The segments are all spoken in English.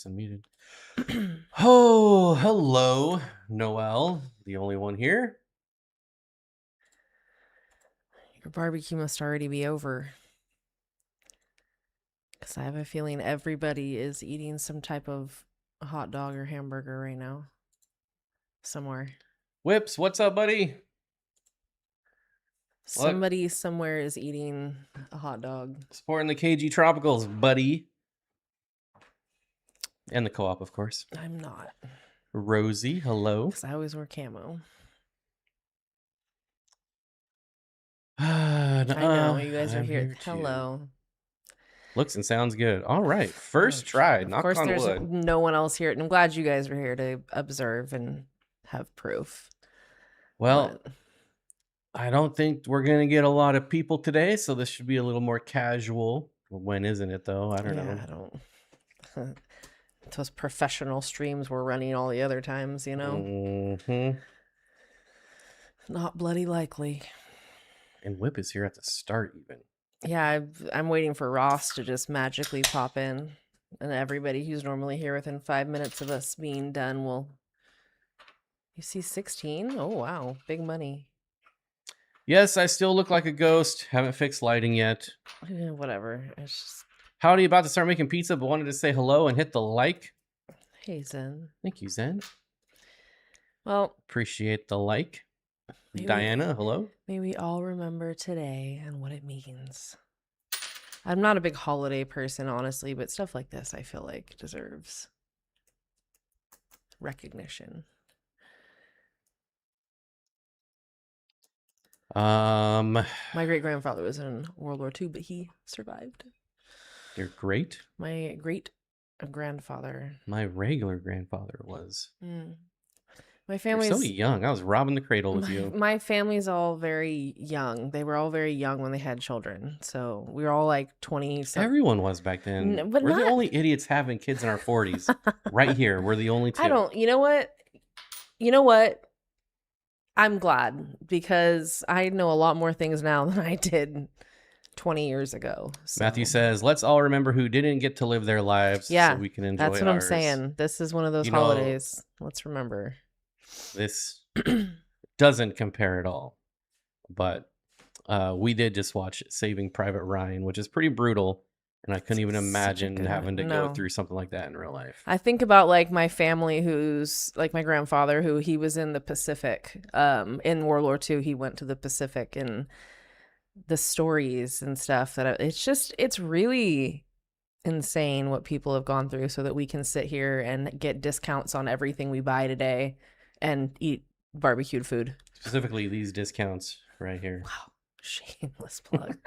It's unmuted. Oh, hello, Noel, the only one here. Your barbecue must already be over. Because I have a feeling everybody is eating some type of hot dog or hamburger right now. Somewhere. Whips, what's up, buddy? Somebody somewhere is eating a hot dog. Supporting the KG Tropicals, buddy. And the co-op, of course. I'm not. Rosie, hello. Because I always wear camo. I know, you guys are here. Hello. Looks and sounds good. All right, first try. Knock on wood. Of course, there's no one else here. And I'm glad you guys were here to observe and have proof. Well, I don't think we're going to get a lot of people today, so this should be a little more casual. When isn't it, though? I don't know. I don't. Those professional streams we're running all the other times, you know? Mm-hmm. Not bloody likely. And Whip is here at the start, even. Yeah, I'm waiting for Ross to just magically pop in. And everybody who's normally here within 5 minutes of us being done will... You see 16? Oh, wow. Big money. Yes, I still look like a ghost. Haven't fixed lighting yet. Whatever. It's just... Howdy, about to start making pizza, but wanted to say hello and hit the like. Hey, Zen. Thank you, Zen. Well... Appreciate the like. Diana, hello. May we all remember today and what it means. I'm not a big holiday person, honestly, but stuff like this I feel like deserves recognition. My great-grandfather was in World War II, but he survived. Your great? My great-grandfather. My regular grandfather was. My family's so young. I was robbing the cradle with you. My family's all very young. They were all very young when they had children. So we were all like 20. Everyone was back then. But we're the only idiots having kids in our 40s. Right here. We're the only two. You know what? You know what? I'm glad because I know a lot more things now than I did 20 years ago. So. Matthew says, let's all remember who didn't get to live their lives so we can enjoy that's what ours. I'm saying. This is one of those holidays. Let's remember. This doesn't compare at all, but we did just watch Saving Private Ryan, which is pretty brutal, and I couldn't even imagine having to go through something like that in real life. I think about like my family, who's like my grandfather, who he was in the Pacific. In World War II, he went to the Pacific, and the stories and stuff that it's really insane what people have gone through so that we can sit here and get discounts on everything we buy today and eat barbecued food. Specifically these discounts right here. Wow, shameless plug.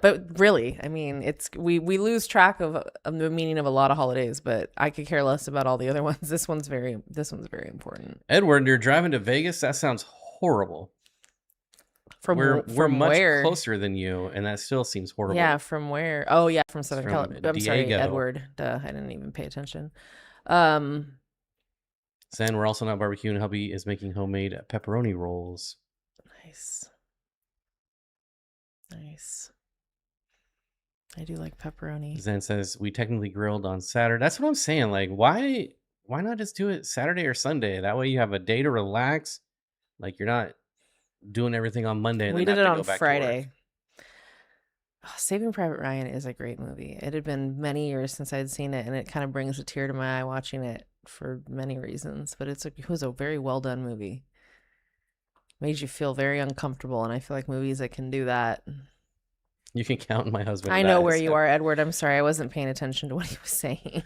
But really, I mean, it's we lose track of the meaning of a lot of holidays, but I could care less about all the other ones. This one's very important. Edward, you're driving to Vegas? That sounds horrible. We're much closer than you, and that still seems horrible. Yeah, from where? Oh yeah, from Southern California. I'm sorry, Edward. Duh, I didn't even pay attention. Zen, we're also not barbecuing. Hubby is making homemade pepperoni rolls. Nice. I do like pepperoni. Zen says we technically grilled on Saturday. That's what I'm saying. Like, why not just do it Saturday or Sunday? That way you have a day to relax. Like you're not doing everything on Monday. And we did it on Friday. Oh, Saving Private Ryan is a great movie. It had been many years since I'd seen it, and it kind of brings a tear to my eye watching it for many reasons. But it was a very well done movie. Made you feel very uncomfortable, and I feel like movies that can do that. You can count my husband. I know where you are, Edward. I'm sorry, I wasn't paying attention to what he was saying.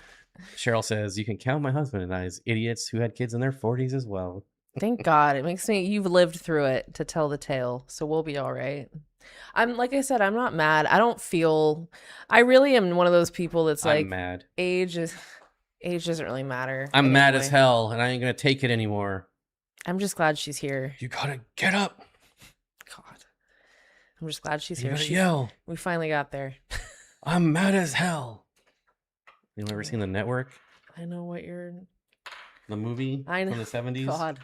Cheryl says you can count my husband and I as idiots who had kids in their 40s as well. Thank God. It makes me, you've lived through it to tell the tale. So we'll be all right. Like I said, I'm not mad. I really am one of those people that's like, I'm mad. Age doesn't really matter. I'm mad as hell and I ain't going to take it anymore. I'm just glad she's here. You got to get up. God. I'm just glad she's here. You gotta yell. We finally got there. I'm mad as hell. You ever seen The Network? I know what you're... The movie from the 70s? God.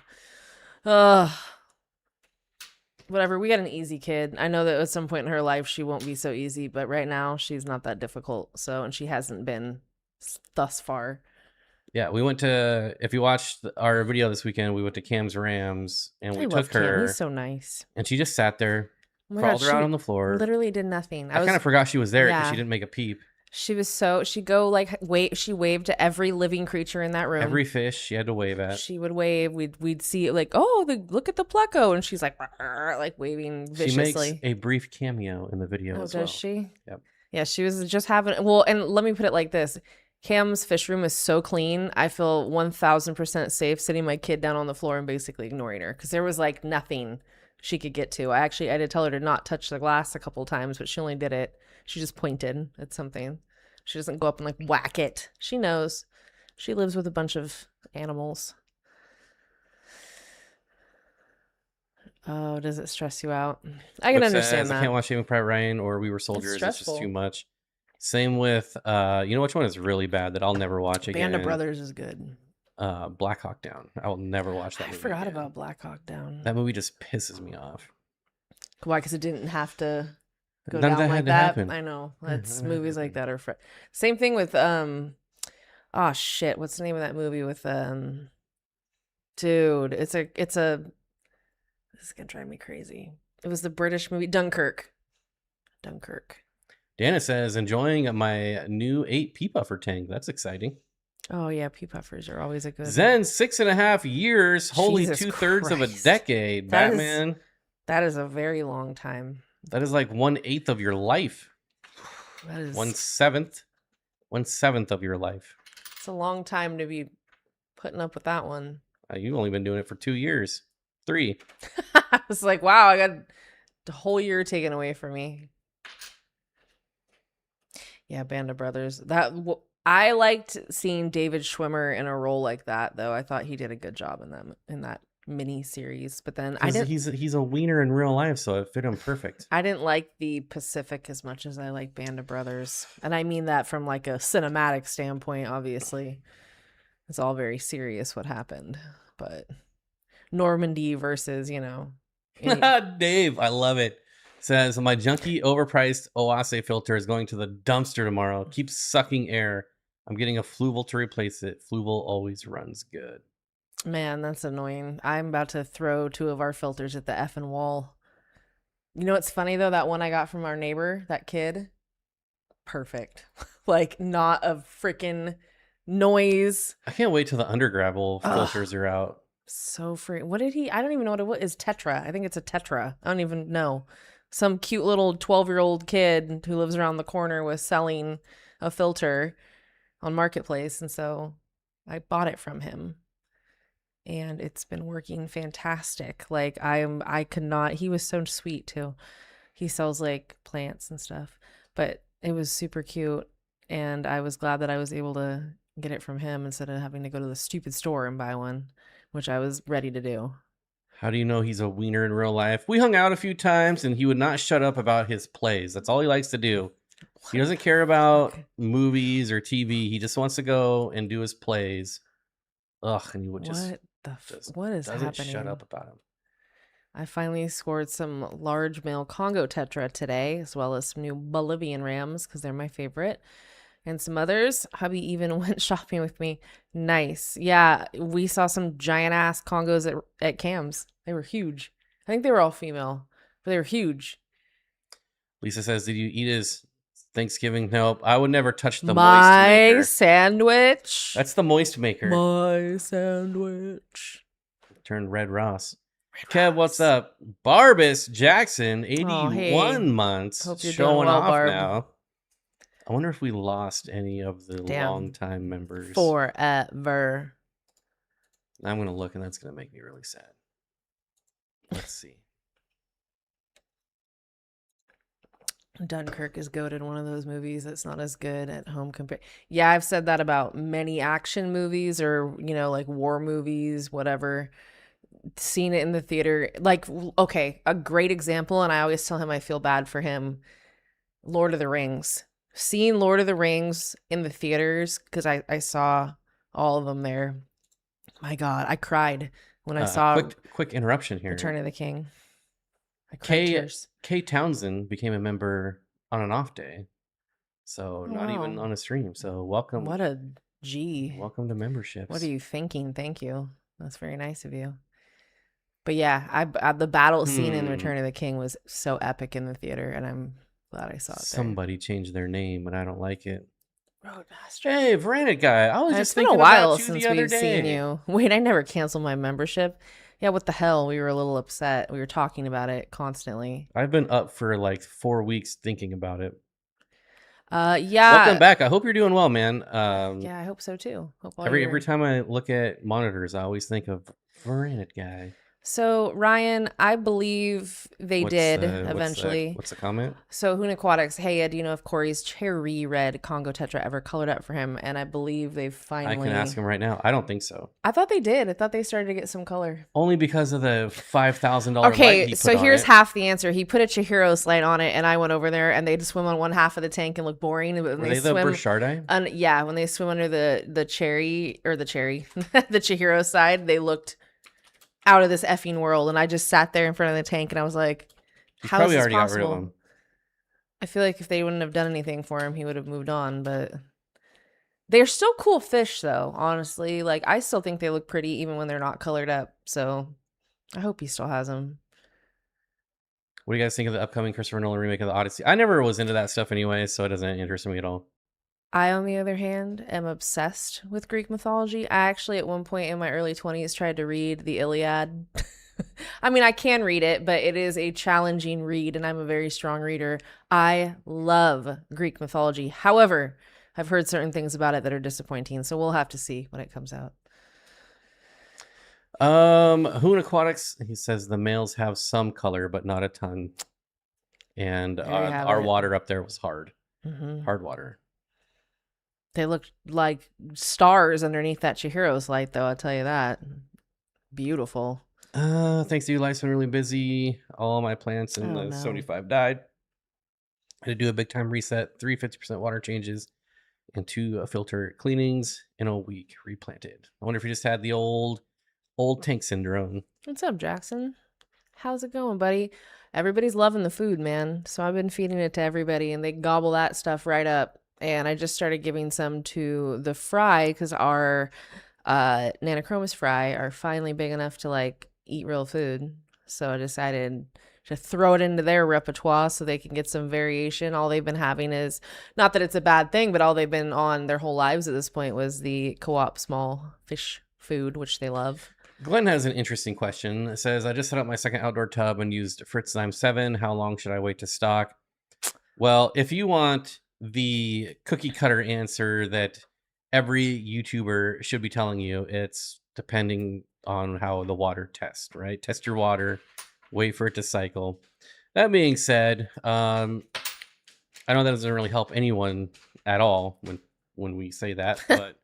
Whatever. We got an easy kid. I know that at some point in her life she won't be so easy, but right now she's not that difficult. So, and she hasn't been thus far. Yeah, we went to. If you watched our video this weekend, we went to Cam's Rams, and we I love took Cam. her, He's so nice. and she just sat there, Oh my God, crawled her out she on the floor. literally did nothing. I kind of forgot she was there because she yeah. didn't make a peep. She was she waved to every living creature in that room. Every fish she had to wave at. She would wave. We'd see like, oh, look at the pleco, and she's like waving viciously. She makes a brief cameo in the video as well. Does she? Yep. Yeah, she was just having and let me put it like this. Cam's fish room is so clean. I feel 1000% safe sitting my kid down on the floor and basically ignoring her because there was like nothing she could get to. I did tell her to not touch the glass a couple times, but she only did it. She just pointed at something. She doesn't go up and like whack it. She knows. She lives with a bunch of animals. Oh, does it stress you out? I can understand that. I can't watch Saving Private Ryan or We Were Soldiers. It's just too much. Same with you know which one is really bad that I'll never watch again? Band of Brothers is good. Black Hawk Down. I will never watch that movie. I forgot about Black Hawk Down. That movie just pisses me off. Why? Because it didn't have to go down like that. Happen. I know. That's movies like that are same thing with oh shit, what's the name of that movie with dude, it's a this is gonna drive me crazy. It was the British movie Dunkirk. Dana says, enjoying my new 8 pea puffer tank. That's exciting. Oh yeah, pea puffers are always a good. Zen 6.5 years, holy 2/3 of a decade. Batman. That is a very long time. That is like 1/8 of your life. That is 1/7 of your life. It's a long time to be putting up with that one. You've only been doing it for 2 years, 3. I was like, wow, I got the whole year taken away from me. Yeah, Band of Brothers. I liked seeing David Schwimmer in a role like that, though. I thought he did a good job in that mini series. But then he's a wiener in real life, so it fit him perfect. I didn't like the Pacific as much as I like Band of Brothers, and I mean that from like a cinematic standpoint. Obviously, it's all very serious what happened, but Normandy versus Dave, I love it. Says, my junky overpriced Oase filter is going to the dumpster tomorrow. Keeps sucking air. I'm getting a Fluval to replace it. Fluval always runs good. Man, that's annoying. I'm about to throw 2 of our filters at the effing wall. You know what's funny though? That one I got from our neighbor, that kid, perfect. Like not a freaking noise. I can't wait till the undergravel filters are out. So free. What did he? I don't even know what is Tetra. I think it's a Tetra. I don't even know. Some cute little 12-year-old kid who lives around the corner was selling a filter on Marketplace. And so I bought it from him. And it's been working fantastic. Like I could not, he was so sweet too. He sells like plants and stuff, but it was super cute. And I was glad that I was able to get it from him instead of having to go to the stupid store and buy one, which I was ready to do. How do you know he's a wiener in real life? We hung out a few times and he would not shut up about his plays. That's all he likes to do. He doesn't care about movies or TV. He just wants to go and do his plays. Ugh, and he would what is happening? Shut up about him. I finally scored some large male Congo Tetra today, as well as some new Bolivian Rams because they're my favorite. And some others. Hubby even went shopping with me. Nice. Yeah, we saw some giant ass Congos at Cam's. They were huge. I think they were all female, but they were huge. Lisa says, did you eat his Thanksgiving? Nope. I would never touch the moist maker. My sandwich. That's the moist maker. My sandwich. Turned Red Ross. Kev, what's up? Barbus Jackson, 81 months. Hope you're showing doing well, off Barb. Now. I wonder if we lost any of the longtime members. Forever. I'm going to look, and that's going to make me really sad. Let's see. Dunkirk is goated, one of those movies that's not as good at home compared. Yeah, I've said that about many action movies or, like war movies, whatever. Seen it in the theater. Like, okay, a great example, and I always tell him I feel bad for him. Lord of the Rings. Seeing Lord of the Rings in the theaters, because I saw all of them there. My God, I cried when I saw quick interruption here. Return of the King. I cried tears. Kay Townsend became a member on an off day, so not even on a stream. So welcome. What a Gee, Welcome to memberships. what are you thinking? Thank you. That's very nice of you. But yeah, the battle scene in Return of the King was so epic in the theater, and I'm glad I saw it there. Somebody changed their name, but I don't like it. Roadmaster. Hey, Veranic guy. I was just thinking a while about you since the other we've day. seen you. Wait, I never canceled my membership. Yeah, what the hell? We were a little upset. We were talking about it constantly. I've been up for like 4 weeks thinking about it. Yeah. Welcome back. I hope you're doing well, man. Yeah, I hope so too. Hope all every time I look at monitors, I always think of Veranic guy. So, Ryan, I believe they did eventually. What's the comment? So, Hoon Aquatics, hey, do you know if Corey's cherry red Congo Tetra ever colored up for him? And I believe they finally... I can ask him right now. I don't think so. I thought they did. I thought they started to get some color. Only because of the $5,000 Okay, so here's half the answer. He put a Chihiro's light on it, and I went over there, and they'd swim on one half of the tank and look boring. But Were they the Burchardai? Yeah, when they swim under the cherry, the Chihiro side, they looked out of this effing world, and I just sat there in front of the tank and I was like, how is this possible? Got rid of him. I feel like if they wouldn't have done anything for him, he would have moved on, but they're still cool fish though, honestly. Like, I still think they look pretty even when they're not colored up, so I hope he still has them. What do you guys think of the upcoming Christopher Nolan remake of the Odyssey? I never was into that stuff anyway, so it doesn't interest me at all. I, on the other hand, am obsessed with Greek mythology. I actually, at one point in my early 20s, tried to read the Iliad. I mean, I can read it, but it is a challenging read, and I'm a very strong reader. I love Greek mythology. However, I've heard certain things about it that are disappointing, so we'll have to see when it comes out. Hoon Aquatics, he says the males have some color, but not a ton. And our water up there was hard. Mm-hmm. Hard water. They looked like stars underneath that Chihiro's light, though, I'll tell you that. Beautiful. Thanks to you, life's been really busy. All my plants in the 75 died. I had to do a big time reset, 3 50% water changes, and 2 filter cleanings in a week. Replanted. I wonder if you just had the old tank syndrome. What's up, Jackson? How's it going, buddy? Everybody's loving the food, man. So I've been feeding it to everybody, and they gobble that stuff right up. And I just started giving some to the fry because our Nanochromis fry are finally big enough to like eat real food. So I decided to throw it into their repertoire so they can get some variation. All they've been having is, not that it's a bad thing, but all they've been on their whole lives at this point was the Co-op small fish food, which they love. Glenn has an interesting question. It says, I just set up my second outdoor tub and used Fritz Zyme 7. How long should I wait to stock? Well, if you want the cookie cutter answer that every YouTuber should be telling you, it's depending on how the water tests, right? Test your water, wait for it to cycle. That being said, I know that doesn't really help anyone at all when we say that, but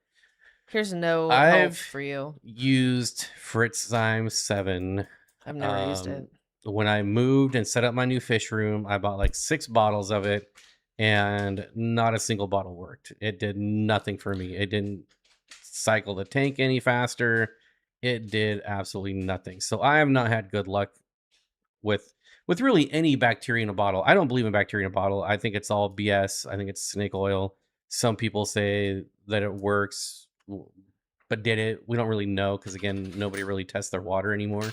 here's no help for you. Used Fritz Zyme 7. I've never used it. When I moved and set up my new fish room, I bought like 6 bottles of it. And not a single bottle worked. It did nothing for me. It didn't cycle the tank any faster. It did absolutely nothing. So I have not had good luck with really any bacteria in a bottle. I don't believe in bacteria in a bottle. I think it's all BS. I think it's snake oil. Some people say that it works, but did it? We don't really know because, again, nobody really tests their water anymore.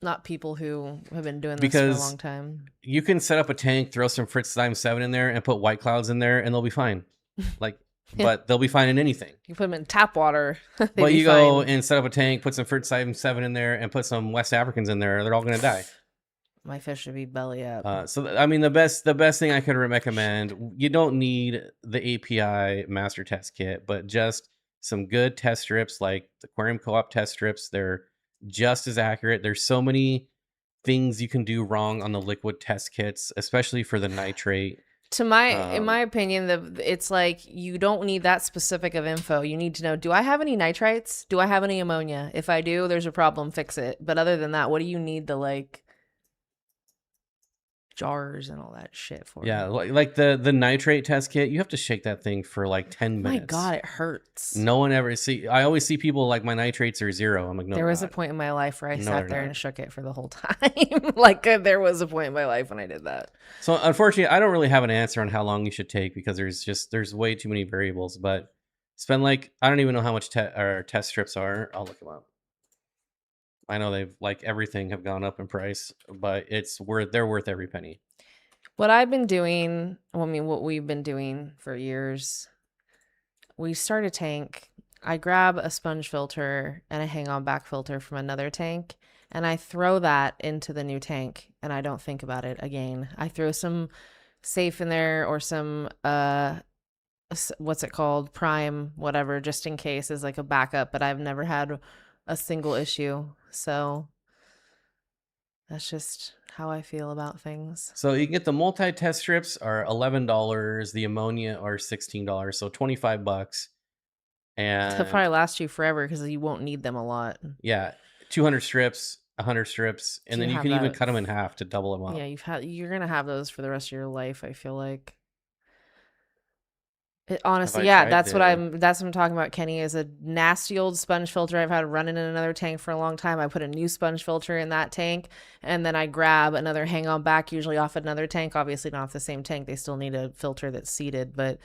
Not people who have been doing this for a long time. You can set up a tank, throw some Fritz Zyme 7 in there, and put White Clouds in there, and they'll be fine. But they'll be fine in anything. You put them in tap water. But you go and set up a tank, put some Fritz Zyme 7 in there, and put some West Africans in there. They're all going to die. My fish should be belly up. I mean, the best thing I could recommend, you don't need the API master test kit, but just some good test strips like the Aquarium Co-op test strips. They're just as accurate. There's so many things you can do wrong on the liquid test kits, especially for the nitrate. In my opinion, it's like you don't need that specific of info. You need to know, do I have any nitrites? Do I have any ammonia? If I do, there's a problem, fix it. But other than that, what do you need to like? jars and all that shit for Yeah, me. like the nitrate test kit, you have to shake that thing for like 10 My minutes. God, it hurts. No one ever I always see people like, my nitrates are 0. I'm like, no, there was a point in my life where I sat there and shook it for the whole time. Like there was a point in my life when I did that. So unfortunately, I don't really have an answer on how long you should take because there's way too many variables. But spend like, I don't even know how much test strips are. I'll look them up. I know they've like everything have gone up in price, but they're worth every penny. What I've been doing, what we've been doing for years, we start a tank. I grab a sponge filter and a hang-on back filter from another tank, and I throw that into the new tank, and I don't think about it again. I throw some safe in there or some, what's it called? Prime, whatever, just in case as like a backup, but I've never had a single issue. So that's just how I feel about things. So you can get the multi-test strips are $11. The ammonia are $16. So $25. And they'll probably last you forever because you won't need them a lot. Yeah, 200 strips, 100 strips, and then you can even cut them in half to double them up. Yeah, you're gonna have those for the rest of your life, I feel like. Honestly, yeah, that's what I'm talking about, Kenny, is a nasty old sponge filter I've had running in another tank for a long time. I put a new sponge filter in that tank, and then I grab another hang-on back, usually off another tank, obviously not off the same tank. They still need a filter that's seated, but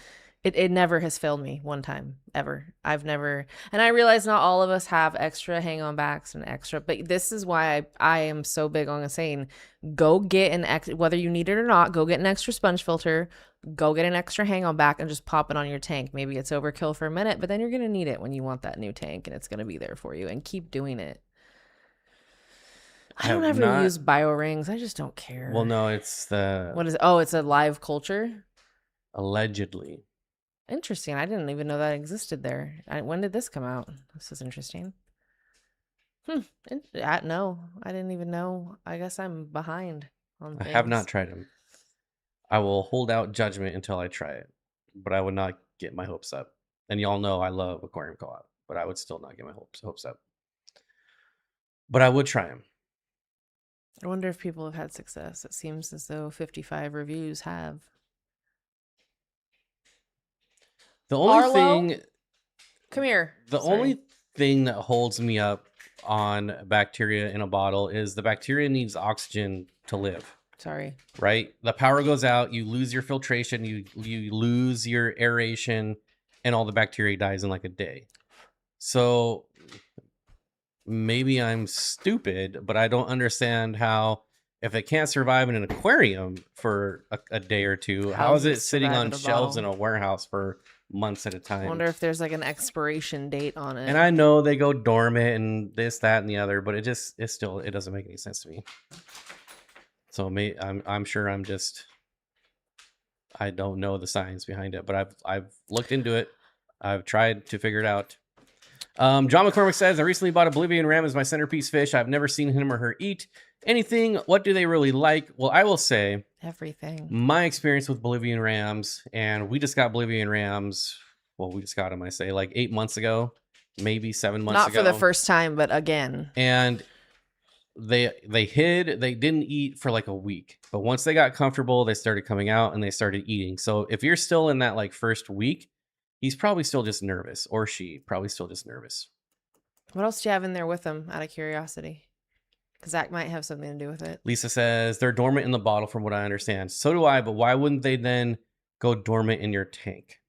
it never has failed me one time, ever. I've never, and I realize not all of us have extra hang-on backs and extra, but this is why I am so big on saying, go get whether you need it or not, go get an extra sponge filter, go get an extra hang-on back and just pop it on your tank. Maybe it's overkill for a minute, but then you're going to need it when you want that new tank, and it's going to be there for you, and keep doing it. I don't ever use bio rings. I just don't care. Well, no, it's what is it? Oh, it's a live culture? Allegedly. Interesting. I didn't even know that existed there. When did this come out? This is interesting. No, I didn't even know. I guess I'm behind on things. I have not tried them. I will hold out judgment until I try it, but I would not get my hopes up. And y'all know I love Aquarium Co-op, but I would still not get my hopes up. But I would try them. I wonder if people have had success. It seems as though 55 reviews have. The only thing, come here. The only thing that holds me up on bacteria in a bottle is the bacteria needs oxygen to live. Sorry. Right? The power goes out, you lose your filtration, you lose your aeration, and all the bacteria dies in like a day. So maybe I'm stupid, but I don't understand how, if it can't survive in an aquarium for a day or two, how is it sitting on shelves in a warehouse for months at a time? I wonder if there's like an expiration date on it. And I know they go dormant and this, that, and the other, but it doesn't make any sense to me. So I'm sure I don't know the science behind it, but I've looked into it. I've tried to figure it out. John McCormick says, I recently bought a Bolivian ram as my centerpiece fish. I've never seen him or her eat anything. What do they really like? Well, I will say everything. My experience with Bolivian rams, and we just got Bolivian rams. Well, we just got them, I say, like 8 months ago, maybe 7 months ago. Not for the first time, but again. And they didn't eat for like a week, but once they got comfortable, they started coming out and they started eating. So if you're still in that like first week, he's probably still just nervous, or she probably still just nervous. What else do you have in there with them, out of curiosity? Because that might have something to do with it. Lisa says they're dormant in the bottle from what I understand. So do I, but why wouldn't they then go dormant in your tank?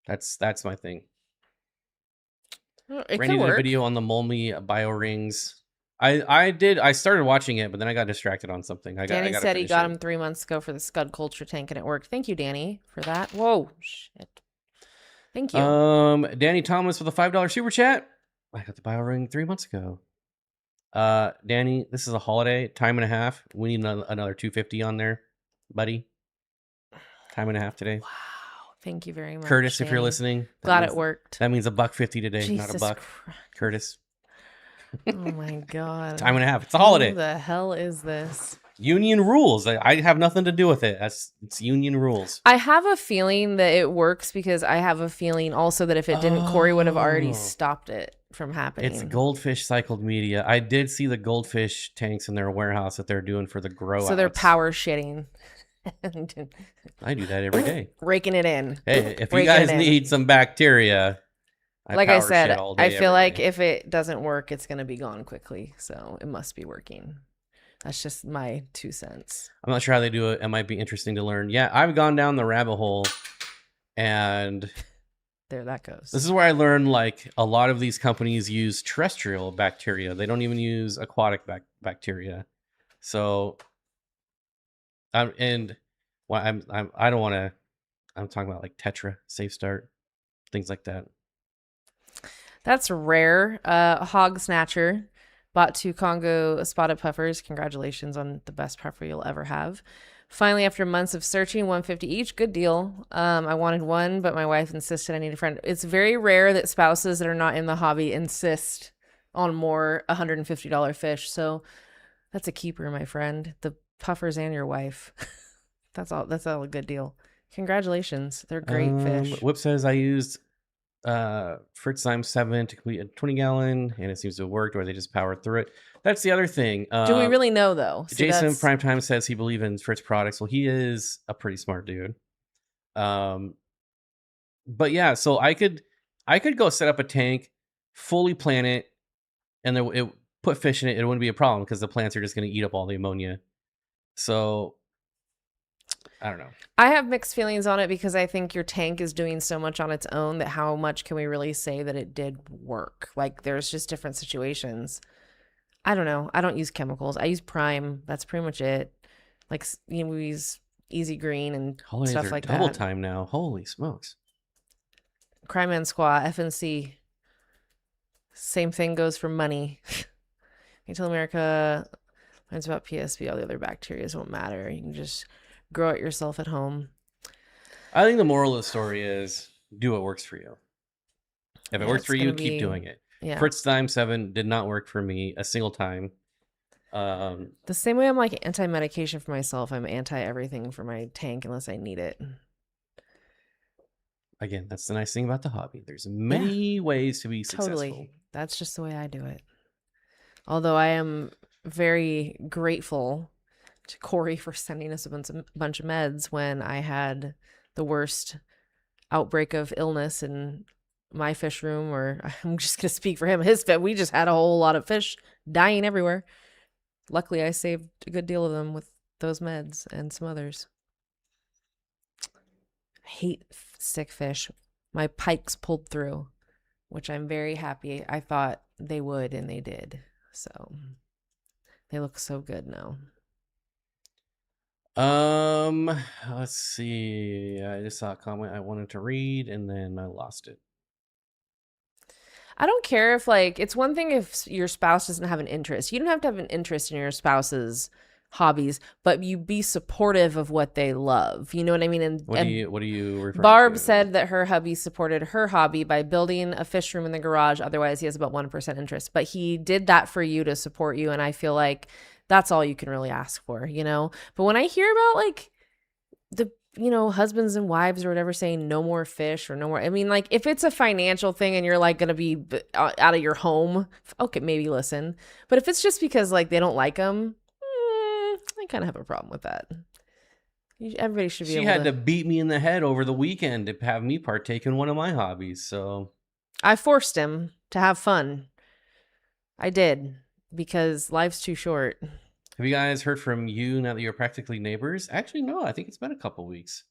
That's my thing. Well, Randy did a video on the Molmy bio rings. I started watching it, but then I got distracted on something. Danny said he got him 3 months ago for the Scud Culture tank, and it worked. Thank you, Danny, for that. Whoa, shit. Thank you. Danny Thomas with a $5 super chat. I got the bio ring 3 months ago. Danny, this is a holiday, time and a half. We need another $250 on there, buddy. Time and a half today. Wow. Thank you very much, Curtis, Danny. if you're listening. Glad it worked. That means $1.50 today, Jesus not a buck. Christ. Curtis. Oh my God. Time and a half. It's a holiday. Who the hell is this? Union rules. I have nothing to do with it. It's union rules. I have a feeling that it works because I have a feeling also that if it didn't, Corey would have already stopped it. from happening. It's Goldfish Cycled Media. I did see the goldfish tanks in their warehouse that they're doing for the grow. So they're power shitting. I do that every day. Raking it in. Hey, if you guys need some bacteria, like I said, I feel like if it doesn't work, it's going to be gone quickly. So it must be working. That's just my 2 cents. I'm not sure how they do it. It might be interesting to learn. Yeah, I've gone down the rabbit hole, and there that goes. This is where I learned, like, a lot of these companies use terrestrial bacteria. They don't even use aquatic bacteria. So, I don't want to. I'm talking about like Tetra, Safe Start, things like that. That's rare. Hog Snatcher bought 2 Congo spotted puffers. Congratulations on the best puffer you'll ever have. Finally, after months of searching, $150 each. Good deal. I wanted one, but my wife insisted I need a friend. It's very rare that spouses that are not in the hobby insist on more $150 fish. So that's a keeper, my friend. The puffers and your wife. That's all a good deal. Congratulations. They're great fish. Whip says I used Fritz Zyme 7 to complete a 20-gallon, and it seems to have worked, or they just powered through it. That's the other thing. Do we really know, though? Jason Primetime says he believes in Fritz products. Well, he is a pretty smart dude. But yeah, so I could go set up a tank, fully plant it, and it put fish in it. It wouldn't be a problem because the plants are just going to eat up all the ammonia. So I don't know. I have mixed feelings on it because I think your tank is doing so much on its own that how much can we really say that it did work? Like, there's just different situations. I don't know. I don't use chemicals. I use Prime. That's pretty much it. Like, we use Easy Green and holidays stuff are like double that. Time now. Holy smokes. Crime and Squaw, FNC. Same thing goes for money. Until America learns about PSB, all the other bacteria won't matter. You can just grow it yourself at home. I think the moral of the story is do what works for you. If it works for you, keep doing it. Yeah. Fritz Zyme 7 did not work for me a single time. The same way I'm like anti-medication for myself, I'm anti-everything for my tank unless I need it. Again, that's the nice thing about the hobby. There's many ways to be successful. Totally. That's just the way I do it. Although I am very grateful to Corey for sending us a bunch of meds when I had the worst outbreak of illness in my fish room, or I'm just going to speak for him. We just had a whole lot of fish dying everywhere. Luckily, I saved a good deal of them with those meds and some others. I hate sick fish. My pikes pulled through, which I'm very happy. I thought they would, and they did. So they look so good now. Let's see. I just saw a comment I wanted to read, and then I lost it. I don't care if, like, it's one thing if your spouse doesn't have an interest. You don't have to have an interest in your spouse's hobbies, but you be supportive of what they love. You know what I mean? And what do you refer Barb to? said that her hubby supported her hobby by building a fish room in the garage. Otherwise, he has about 1% interest. But he did that for you to support you, and I feel like that's all you can really ask for, you know? But when I hear about, like, the husbands and wives or whatever saying no more fish or no more, I mean, like, if it's a financial thing and you're like going to be out of your home, okay, maybe listen. But if it's just because, like, they don't like them, I kind of have a problem with that. Everybody should be able to. She had to beat me in the head over the weekend to have me partake in one of my hobbies, so I forced him to have fun. I did, because life's too short. Have you guys heard from you now that you're practically neighbors? Actually, no. I think it's been a couple weeks.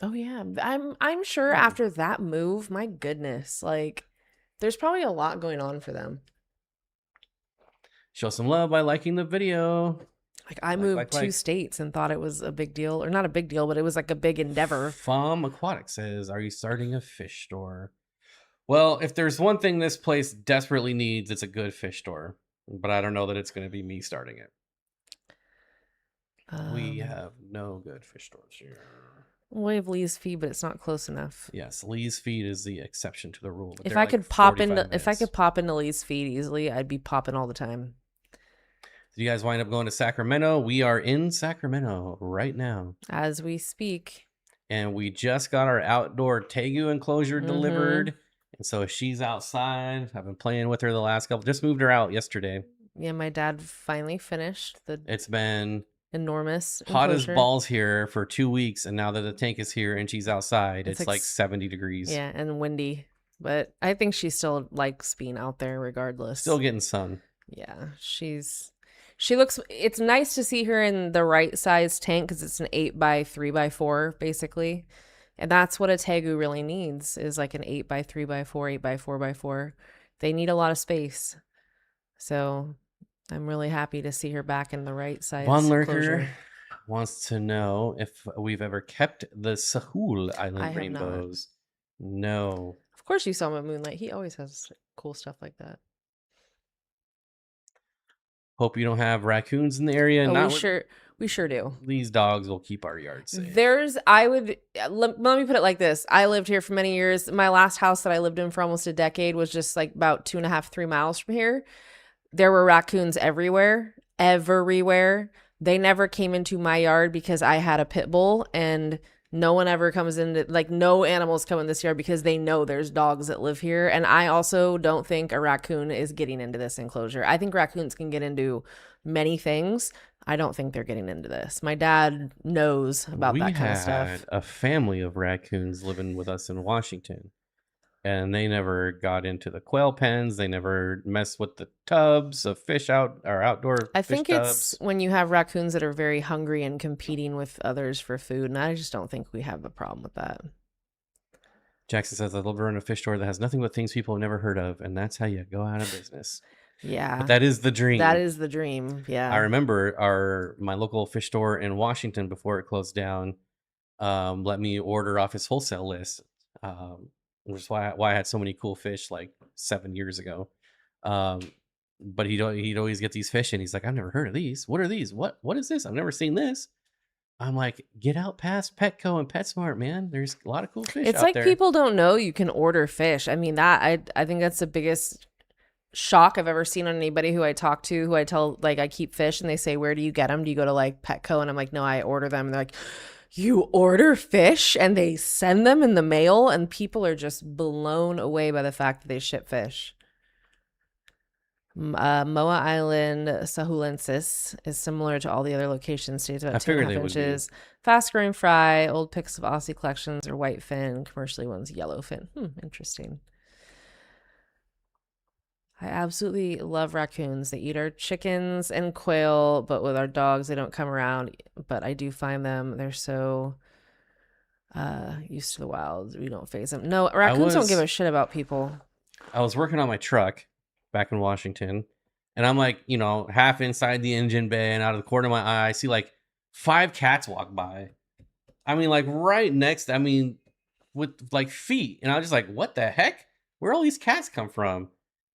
Oh yeah, I'm sure after that move, my goodness, like, there's probably a lot going on for them. Show some love by liking the video. Like, I moved 2 states and thought it was a big deal, or not a big deal, but it was like a big endeavor. Farm Aquatic says, "Are you starting a fish store?" Well, if there's one thing this place desperately needs, it's a good fish store. But I don't know that it's going to be me starting it. We have no good fish stores here. We have Lee's Feed, but it's not close enough. Yes, Lee's Feed is the exception to the rule. If I could pop into Lee's Feed easily, I'd be popping all the time. Did you guys wind up going to Sacramento? We are in Sacramento right now as we speak, and we just got our outdoor Tegu enclosure delivered. And so she's outside. I've been playing with her the last couple. Just moved her out yesterday. Yeah, my dad finally finished the It's been enormous hot as enclosure. balls here for 2 weeks, and now that the tank is here and she's outside, It's it's like 70 degrees. Yeah, and windy. But I think she still likes being out there regardless. Still getting sun. Yeah, she looks, it's nice to see her in the right size tank because it's an 8x3x4 basically. And that's what a tegu really needs, is like an 8x3x4, 8x4x4. They need a lot of space. So I'm really happy to see her back in the right size. Von Lurker enclosure. wants to know if we've ever kept the Sahul I Island have not. rainbows. No. Of course you saw him at Moonlight. He always has cool stuff like that. Hope you don't have raccoons in the area. Oh, we sure do. These dogs will keep our yard safe. Let me put it like this. I lived here for many years. My last house that I lived in for almost a decade was just like about 2.5, 3 miles from here. There were raccoons everywhere. They never came into my yard because I had a pit bull, and no one ever comes into, like, no animals come in this yard because they know there's dogs that live here. And I also don't think a raccoon is getting into this enclosure. I think raccoons can get into many things. I don't think they're getting into this. My dad knows about that kind of stuff. We had a family of raccoons living with us in Washington, and they never got into the quail pens. They never messed with the tubs of fish outdoor I fish think tubs. It's when you have raccoons that are very hungry and competing with others for food, and I just don't think we have a problem with that. Jackson says, I'd love to run a fish store that has nothing but things people have never heard of, and that's how you go out of business. Yeah. But that is the dream. That is the dream, yeah. I remember my local fish store in Washington, before it closed down, let me order off his wholesale list, which is why I had so many cool fish like 7 years ago. But he'd always get these fish, and he's like, I've never heard of these. What are these? What is this? I've never seen this. I'm like, get out past Petco and PetSmart, man. There's a lot of cool fish It's out like there. people don't know you can order fish. I mean, that I think that's the biggest shock I've ever seen on anybody who I talk to, who I tell, like, I keep fish, and they say, where do you get them? Do you go to like Petco? And I'm like, no, I order them. And they're like, you order fish? And they send them in the mail, and people are just blown away by the fact that they ship fish. Moa Island sahulensis is similar to all the other locations. Stays about 2.5 inches. Fast growing fry. Old pics of Aussie collections are whitefin. Commercially one's yellowfin. Interesting. I absolutely love raccoons. They eat our chickens and quail, but with our dogs, they don't come around. But I do find them, they're so used to the wild. We don't phase them. No, raccoons don't give a shit about people. I was working on my truck back in Washington, and I'm like, half inside the engine bay, and out of the corner of my eye, I see like 5 cats walk by. I mean, like right next, with like feet. And I was just like, what the heck? Where all these cats come from?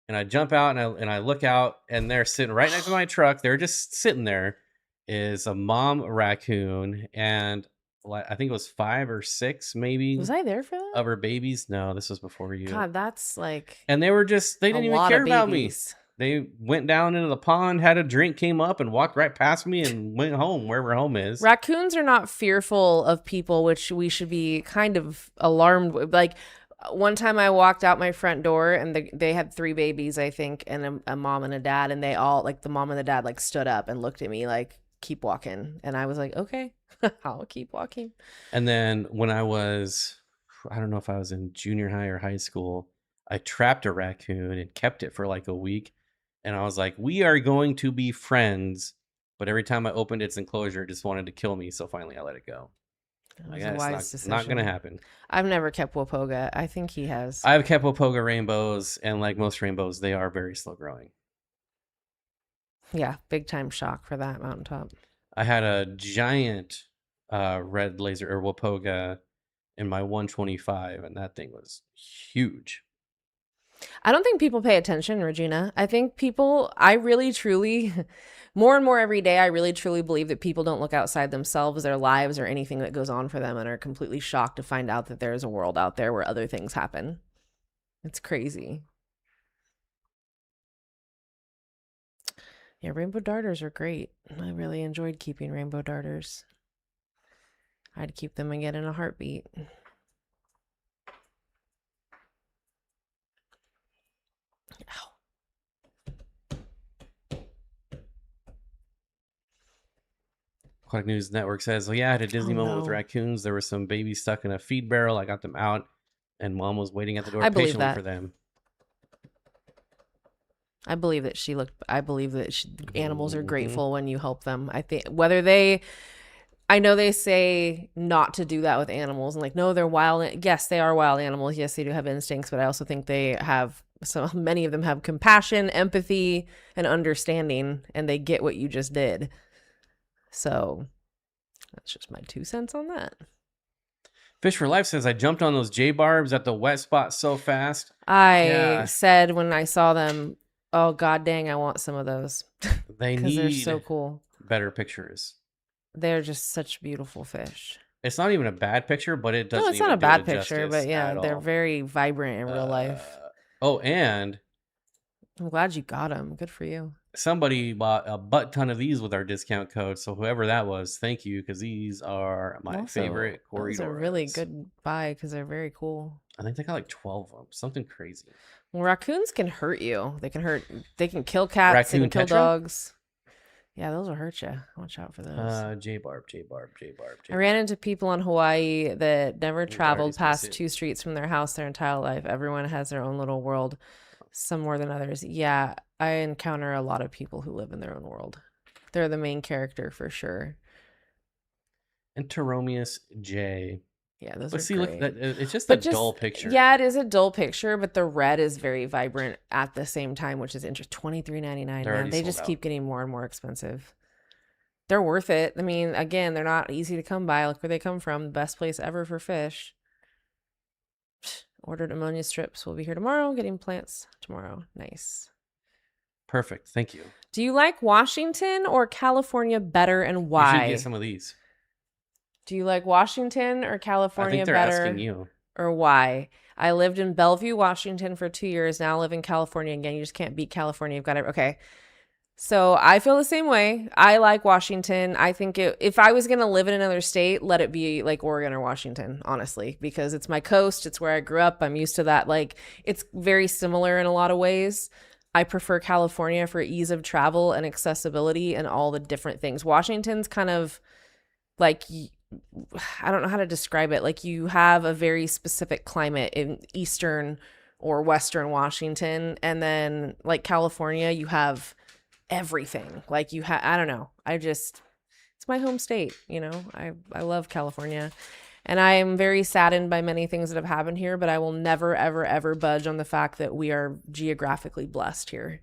And I jump out and I look out, and they're sitting right next to my truck. They're just sitting there. Is a mom raccoon, and I think it was 5 or 6 maybe. Was I there for that? Of her babies? No, this was before you. God, that's like. And they didn't even care about me. They went down into the pond, had a drink, came up, and walked right past me and went home, wherever home is. Raccoons are not fearful of people, which we should be kind of alarmed with. Like, one time I walked out my front door, and they had 3 babies, I think, and a mom and a dad, and they all, like, the mom and the dad, like, stood up and looked at me like, keep walking. And I was like, okay, I'll keep walking. And then when I don't know if I was in junior high or high school, I trapped a raccoon and kept it for like a week. And I was like, we are going to be friends. But every time I opened its enclosure, it just wanted to kill me. So finally I let it go. It's not going to happen. I've never kept Wapoga. I think he has. I've kept Wapoga rainbows, and like most rainbows, they are very slow growing. Yeah, big time shock for that mountaintop. I had a giant red laser or Wapoga in my 125, and that thing was huge. I don't think people pay attention, Regina. I think I really truly, more and more every day, I really truly believe that people don't look outside themselves, their lives, or anything that goes on for them, and are completely shocked to find out that there's a world out there where other things happen. It's crazy. Yeah, rainbow darters are great. I really enjoyed keeping rainbow darters. I'd keep them again in a heartbeat. Aquatic News Network says, "Oh yeah, I had a Disney moment with no. raccoons. There were some babies stuck in a feed barrel. I got them out, and Mom was waiting at the door I believe patiently that. for them." I believe that animals are Mhm. grateful when you help them. I think I know they say not to do that with animals and like, no, they're wild. Yes, they are wild animals. Yes, they do have instincts, but I also think they have, so many of them have compassion, empathy, and understanding, and they get what you just did. So that's just my 2 cents on that. Fish for Life says, "I jumped on those J barbs at the wet spot so fast." I said when I saw them, oh god dang, I want some of those. They Because they're need so cool. better pictures. They're just such beautiful fish. It's not even a bad picture, but it doesn't No, it's not even a do bad it picture, justice but yeah, at they're all. very vibrant in real life. Oh, and I'm glad you got them. Good for you. somebody bought a butt ton of these with our discount code. So whoever that was, thank you, because these are my favorite That was Corydoras. a really good buy because they're very cool. I think they got like 12 of them, something crazy. Well, raccoons can hurt you. They can kill cats. Raccoon they can kill Tetra? dogs. Yeah, those will hurt you. Watch out for those. J barb. I ran into people in Hawaii that never traveled gonna past say it. 2 streets from their house their entire life. Everyone has their own little world, some more than others. Yeah, I encounter a lot of people who live in their own world. They're the main character for sure. And Pteromius J. Yeah, those But are see, great. look, it's just But a dull picture. Yeah, it is a dull picture, but the red is very vibrant at the same time, which is interesting. $23.99. Man, they just keep getting more and more expensive. They're worth it. I mean, again, they're not easy to come by. Look where they come from. The best place ever for fish. Ordered ammonia strips. Will be here tomorrow. Getting plants tomorrow. Nice. Perfect. Thank you. Do you like Washington or California better, and why? You should get some of these. Do you like Washington or California better? I think they're asking you. Or why? I lived in Bellevue, Washington for 2 years. Now I live in California again. You just can't beat California. You've got to, okay. So I feel the same way. I like Washington. I think if I was going to live in another state, let it be like Oregon or Washington, honestly, because it's my coast. It's where I grew up. I'm used to that. Like, it's very similar in a lot of ways. I prefer California for ease of travel and accessibility and all the different things. Washington's kind of like, I don't know how to describe it. Like, you have a very specific climate in eastern or western Washington. And then like California, you have everything. Like I don't know. It's my home state, you know. I love California. And I am very saddened by many things that have happened here, but I will never, ever, ever budge on the fact that we are geographically blessed here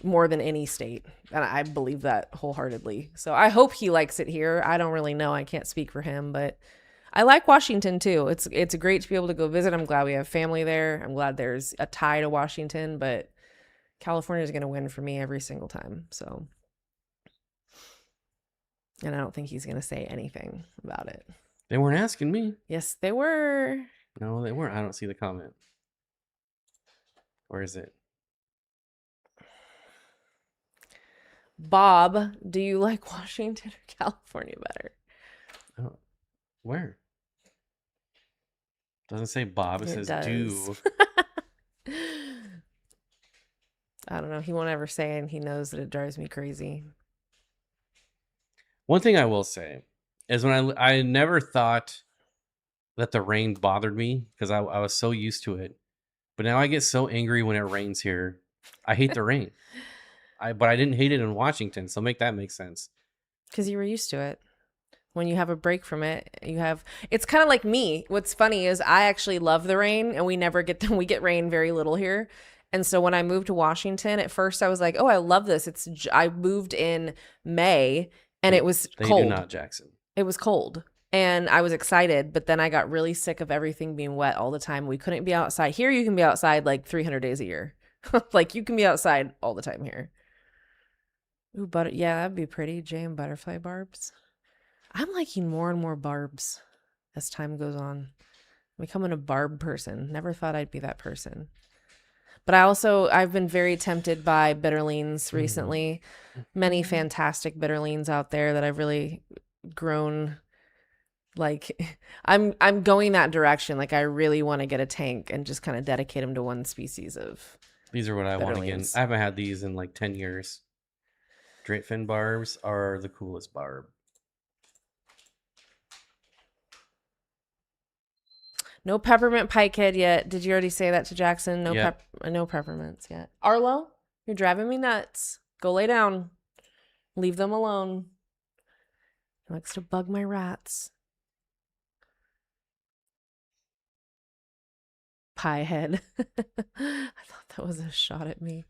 more than any state. And I believe that wholeheartedly. So I hope he likes it here. I don't really know. I can't speak for him, but I like Washington too. It's great to be able to go visit. I'm glad we have family there. I'm glad there's a tie to Washington, but California is going to win for me every single time. So, and I don't think he's going to say anything about it. They weren't asking me. Yes, they were. No, they weren't. I don't see the comment. Where is it? Bob, do you like Washington or California better? Oh, where? Doesn't say Bob. It says do. I don't know. He won't ever say it, and he knows that it drives me crazy. One thing I will say is when I never thought that the rain bothered me because I was so used to it. But now I get so angry when it rains here. I hate the rain. But I didn't hate it in Washington, so make that make sense. Because you were used to it. When you have a break from it, it's kind of like me. What's funny is I actually love the rain, and we get rain very little here. And so when I moved to Washington, at first I was like, oh, I love this. I moved in May, and it was cold. They do not, Jackson. It was cold. And I was excited, but then I got really sick of everything being wet all the time. We couldn't be outside. Here you can be outside like 300 days a year. Like, you can be outside all the time here. Ooh, yeah, that'd be pretty. Jay and butterfly barbs. I'm liking more and more barbs as time goes on. I'm becoming a barb person. Never thought I'd be that person. But I've been very tempted by bitterlings recently. Many fantastic bitterlings out there that I've really grown. Like, I'm going that direction. Like, I really want to get a tank and just kind of dedicate them to one species of. These are what I want again. I haven't had these in like 10 years. Straight fin barbs are the coolest barb. No peppermint pikehead yet. Did you already say that to Jackson? No Yep. no peppermints yet. Arlo, you're driving me nuts. Go lay down. Leave them alone. He likes to bug my rats. Piehead. I thought that was a shot at me.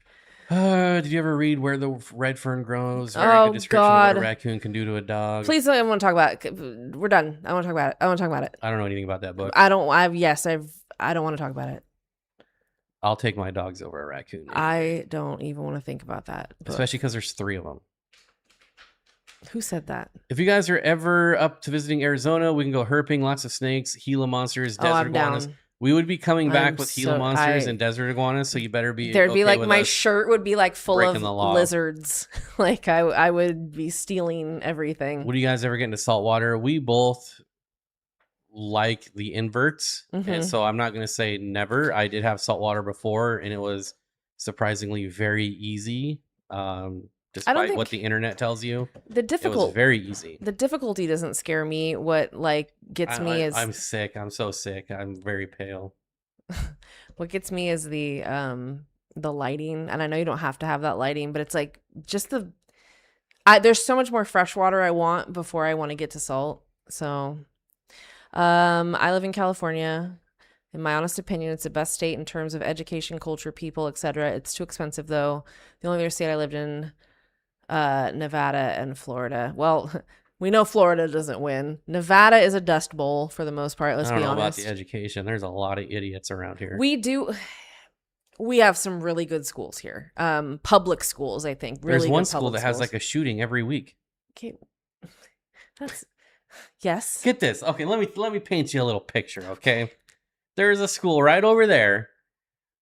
Did you ever read Where the Red Fern Grows? Very Oh, good description of what God. a raccoon can do to a dog. Please, I want to talk about it. We're done. I want to talk about it. I want to talk about it. I don't know anything about that book. I don't want to talk about it. I'll take my dogs over a raccoon. I don't even want to think about that book. Especially because there's 3 of them. Who said that? If you guys are ever up to visiting Arizona, we can go herping, lots of snakes, Gila monsters, desert I'm iguanas. down. We would be coming back I'm with Gila so- monsters I- and desert iguanas, so you better be There'd be okay like with my us. shirt would be like full breaking of the law. lizards. Like I would be stealing everything. Would you guys ever get into saltwater? We both like the inverts, Mhm. and so I'm not going to say never. I did have saltwater before, and it was surprisingly very easy. Despite what the think- internet tells you, The it was difficult very easy. the difficulty doesn't scare me. What like gets me is I'm sick. I'm so sick. I'm very pale. what gets me is the lighting, and I know you don't have to have that lighting, but it's like just there's so much more fresh water I want before I want to get to salt. So I live in California. In my honest opinion, it's the best state in terms of education, culture, people, etc. It's too expensive though. The only other state I lived in, Nevada and Florida. Well, we know Florida doesn't win. Nevada is a dust bowl for the most part. Let's I don't be know honest. about the education. There's a lot of idiots around here. We have some really good schools here. Public schools, I think. Really There's one good school public that has schools. like a shooting every week. Okay. That's yes. Get this. Okay, let me paint you a little picture, okay? There's a school right over there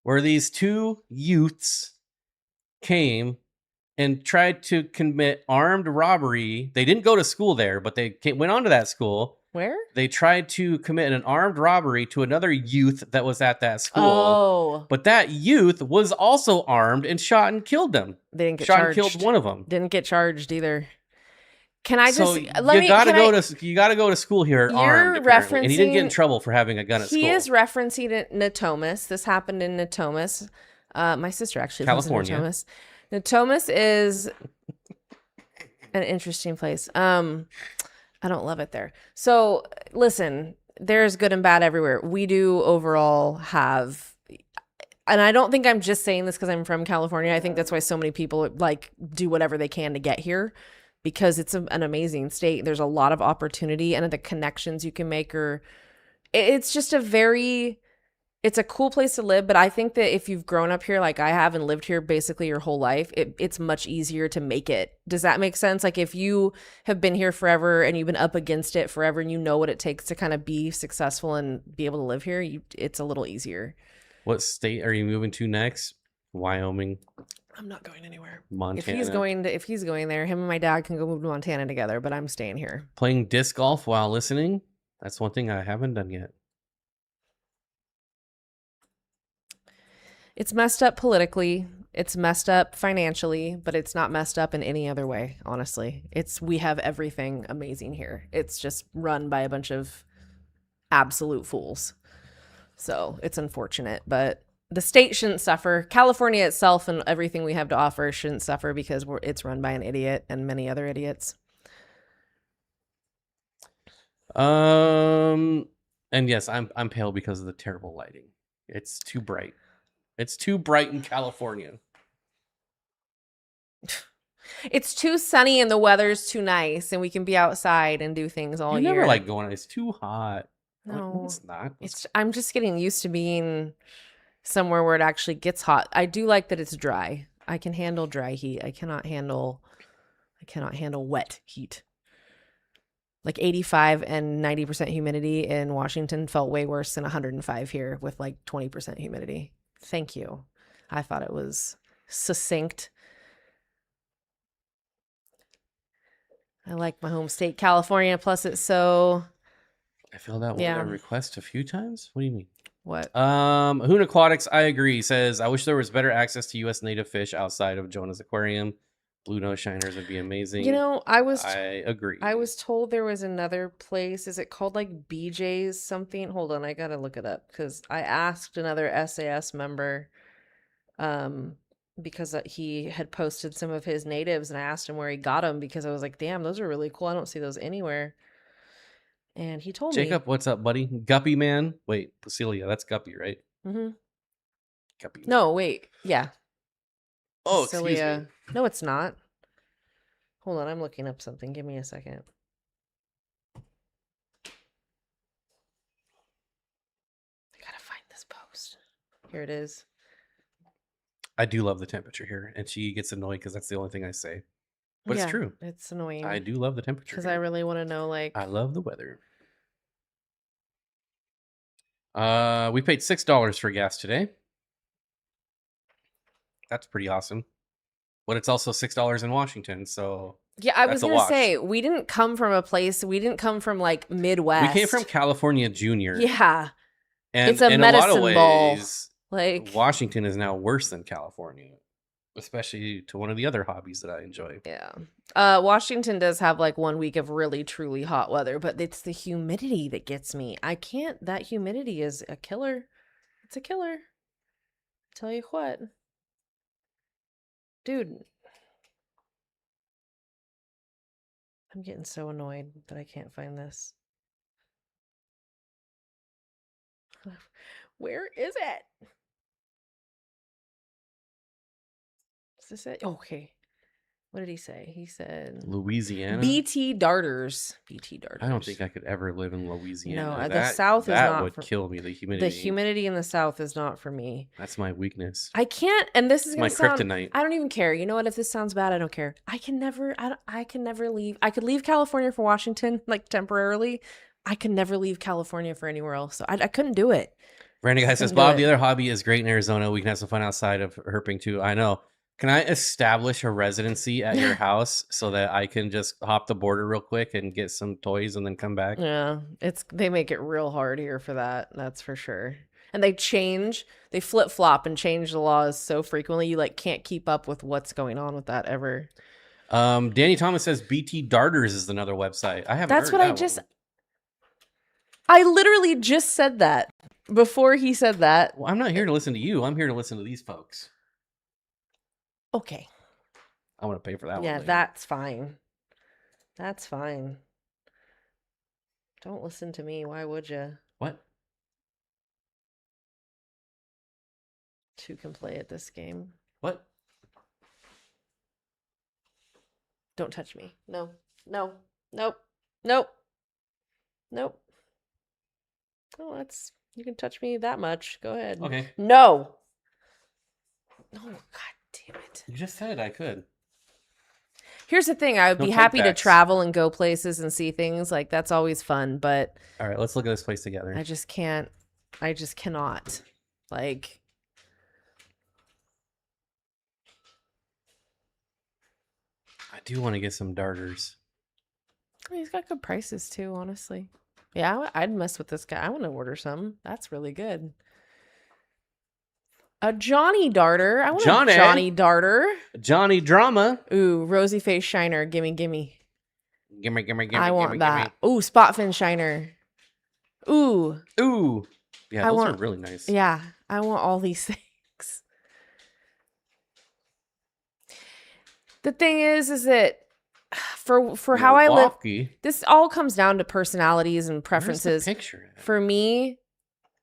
where these 2 youths came and tried to commit armed robbery. They didn't go to school there, but they went onto that school. Where? They tried to commit an armed robbery to another youth that was at that school. Oh, But that youth was also armed and shot and killed them. they didn't get Shot charged. and killed one of them. Didn't get charged either. Can I just So let you me? gotta can go I- to you gotta go to school here You're armed, apparently. And he didn't get in referencing- trouble for having a gun at He school. is referencing Natomas. This happened in Natomas. My sister actually lives in California. Natomas. Natomas is an interesting place. I don't love it there. So listen, there's good and bad everywhere. We do overall have, and I don't think I'm just saying this because I'm from California. I think that's why so many people like do whatever they can to get here, because it's an amazing state. There's a lot of opportunity, and the connections you can make it's just it's a cool place to live. But I think that if you've grown up here like I have and lived here basically your whole life, it's much easier to make it. Does that make sense? Like if you have been here forever and you've been up against it forever and you know what it takes to kind of be successful and be able to live here, it's a little easier. What state are you moving to next? Wyoming, I'm not going anywhere. Montana. If he's going there, him and my dad can go move to Montana together, but I'm staying here. Playing disc golf while listening. That's one thing I haven't done yet. It's messed up politically. It's messed up financially, but it's not messed up in any other way, honestly. We have everything amazing here. It's just run by a bunch of absolute fools. So it's unfortunate, but the state shouldn't suffer. California itself and everything we have to offer shouldn't suffer because it's run by an idiot and many other idiots. And yes, I'm pale because of the terrible lighting. It's too bright. It's too bright in California. It's too sunny and the weather's too nice and we can be outside and do things all You year. never like going. It's too hot. No. It's not. I'm just getting used to being somewhere where it actually gets hot. I do like that it's dry. I can handle dry heat. I cannot handle wet heat. Like 85 and 90% humidity in Washington felt way worse than 105 here with like 20% humidity. Thank you. I thought it was succinct. I like my home state, California. Plus, it's so. I filled out Yeah. a request a few times. What do you mean? What? Hoon Aquatics, I agree, says, I wish there was better access to U.S. native fish outside of Jonah's Aquarium. Blue nose shiners would be amazing. You know, I agree. I was told there was another place. Is it called like BJ's something? Hold on, I gotta look it up because I asked another SAS member, because he had posted some of his natives, and I asked him where he got them because I was like, "Damn, those are really cool. I don't see those anywhere." And he told Jacob, what's up, buddy? Guppy man. Wait, Placilia, that's Guppy, right? me. Mm-hmm. Guppy. No, wait, yeah. Oh, excuse me. No, it's not. Hold on, I'm looking up something. Give me a second. I gotta find this post. Here it is. I do love the temperature here, and she gets annoyed because that's the only thing I say. But Yeah, it's true. It's annoying. I do love the temperature because I really want to know, like, I love the weather. We paid $6 for gas today. That's pretty awesome. But it's also $6 in Washington, so yeah, I that's was a gonna wash. say we didn't come from a place. We didn't come from like Midwest. We came from California Junior. Yeah, and it's a in medicine a lot of ball. ways, Like, Washington is now worse than California, especially to one of the other hobbies that I enjoy. yeah. Washington does have like 1 week of really truly hot weather, but it's the humidity that gets me. I can't. That humidity is a killer. It's a killer. Tell you what, dude. I'm getting so annoyed that I can't find this. Where is it? Is this it? Okay. What did he say? He said Louisiana. BT darters. BT darters. I don't think I could ever live in Louisiana. No, the South is not. That would kill me. The humidity. The humidity in the South is not for me. That's my weakness. I can't. And this is my gonna sound, kryptonite. I don't even care. You know what? If this sounds bad, I don't care. I can never leave. I could leave California for Washington, like temporarily. I could never leave California for anywhere else. So I couldn't do it. Randy guy says, Bob, the other hobby is great in Arizona. We can have some fun outside of herping too. I know. Can I establish a residency at your house so that I can just hop the border real quick and get some toys and then come back? Yeah, they make it real hard here for that. That's for sure. And they flip flop and change the laws so frequently. You like can't keep up with what's going on with that ever. Danny Thomas says BT Darters is another website. I haven't. That's what I literally just said that before he said that. Well, I'm not here to listen to you. I'm here to listen to these folks. Okay. I want to pay for that one. Yeah, that's fine. That's fine. Don't listen to me. Why would you? What? Two can play at this game. What? Don't touch me. No. No. Nope. Nope. Nope. Oh, you can touch me that much. Go ahead. Okay. No. No, God damn it. You just said I could. Here's the thing. I would be happy to travel and go places and see things. Like, that's always fun. But all right, let's look at this place together. I just can't. I just cannot. Like, I do want to get some darters. He's got good prices too, honestly. Yeah, I'd mess with this guy. I want to order some. That's really good. A Johnny Darter. I want a Johnny Darter. Johnny Drama. Ooh, rosy face shiner. Gimme. Gimme. I want that. Ooh, spot fin shiner. Ooh. Yeah, those are really nice. Yeah, I want all these things. The thing is that for how I live, this all comes down to personalities and preferences. For me,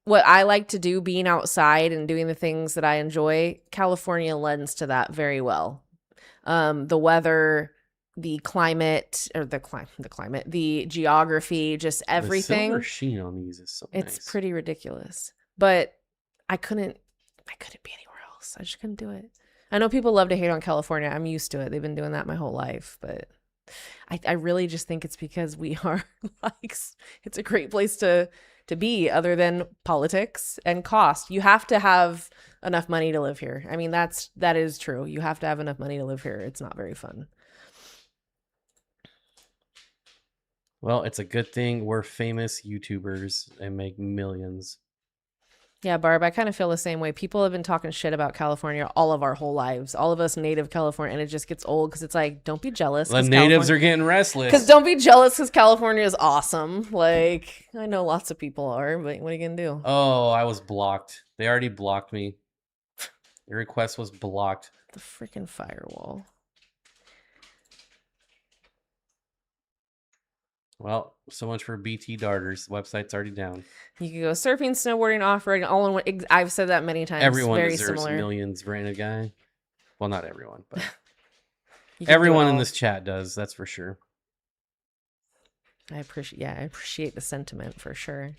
what I like to do, being outside and doing the things that I enjoy, California lends to that very well. The weather, the climate, or the climate, the geography, just everything. The silver sheen on these is so nice. It's pretty ridiculous. But I couldn't be anywhere else. I just couldn't do it. I know people love to hate on California. I'm used to it. They've been doing that my whole life, but I really just think it's because we are like, it's a great place to be, other than politics and cost. You have to have enough money to live here. I mean, that is true. You have to have enough money to live here. It's not very fun. Well, it's a good thing we're famous YouTubers and make millions. Yeah, Barb, I kind of feel the same way. People have been talking shit about California all of our whole lives, all of us native California, and it just gets old because it's like, don't be jealous. The natives are getting restless. Because don't be jealous because California is awesome. Like, I know lots of people are, but what are you going to do? Oh, I was blocked. They already blocked me. The request was blocked. The freaking firewall. Well, so much for BT darters. Website's already down. You can go surfing, snowboarding, off-roading, all in one. I've said that many times. Everyone Very deserves similar. millions, Brandon guy. Well, not everyone, but You can do everyone it in all. this chat does. That's for sure. I appreciate the sentiment for sure.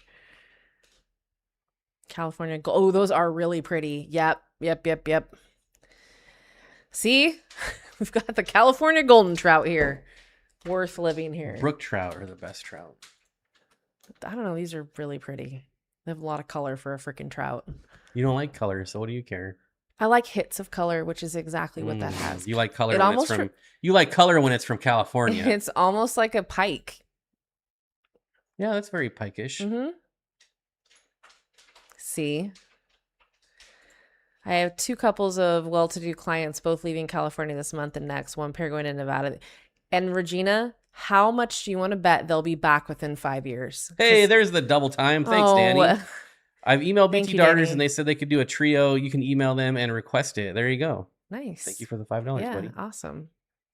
California. Oh, those are really pretty. Yep. See? We've got the California golden trout here. Worth living here. Brook trout are the best trout. I don't know. These are really pretty. They have a lot of color for a freaking trout. You don't like color, so what do you care? I like hits of color, which is exactly what that has. You like color It when almost it's from you like color when it's from California. It's almost like a pike. Yeah, that's very pike-ish. Mm-hmm. See? I have 2 couples of well-to-do clients, both leaving California this month and next, one pair going to Nevada. And Regina, how much do you want to bet they'll be back within 5 years? Hey, there's the double time. Thanks, Danny. I've emailed Thank BT you, Darters Danny. and they said they could do a trio. You can email them and request it. There you go. Nice. Thank you for the $5, Yeah, buddy. awesome.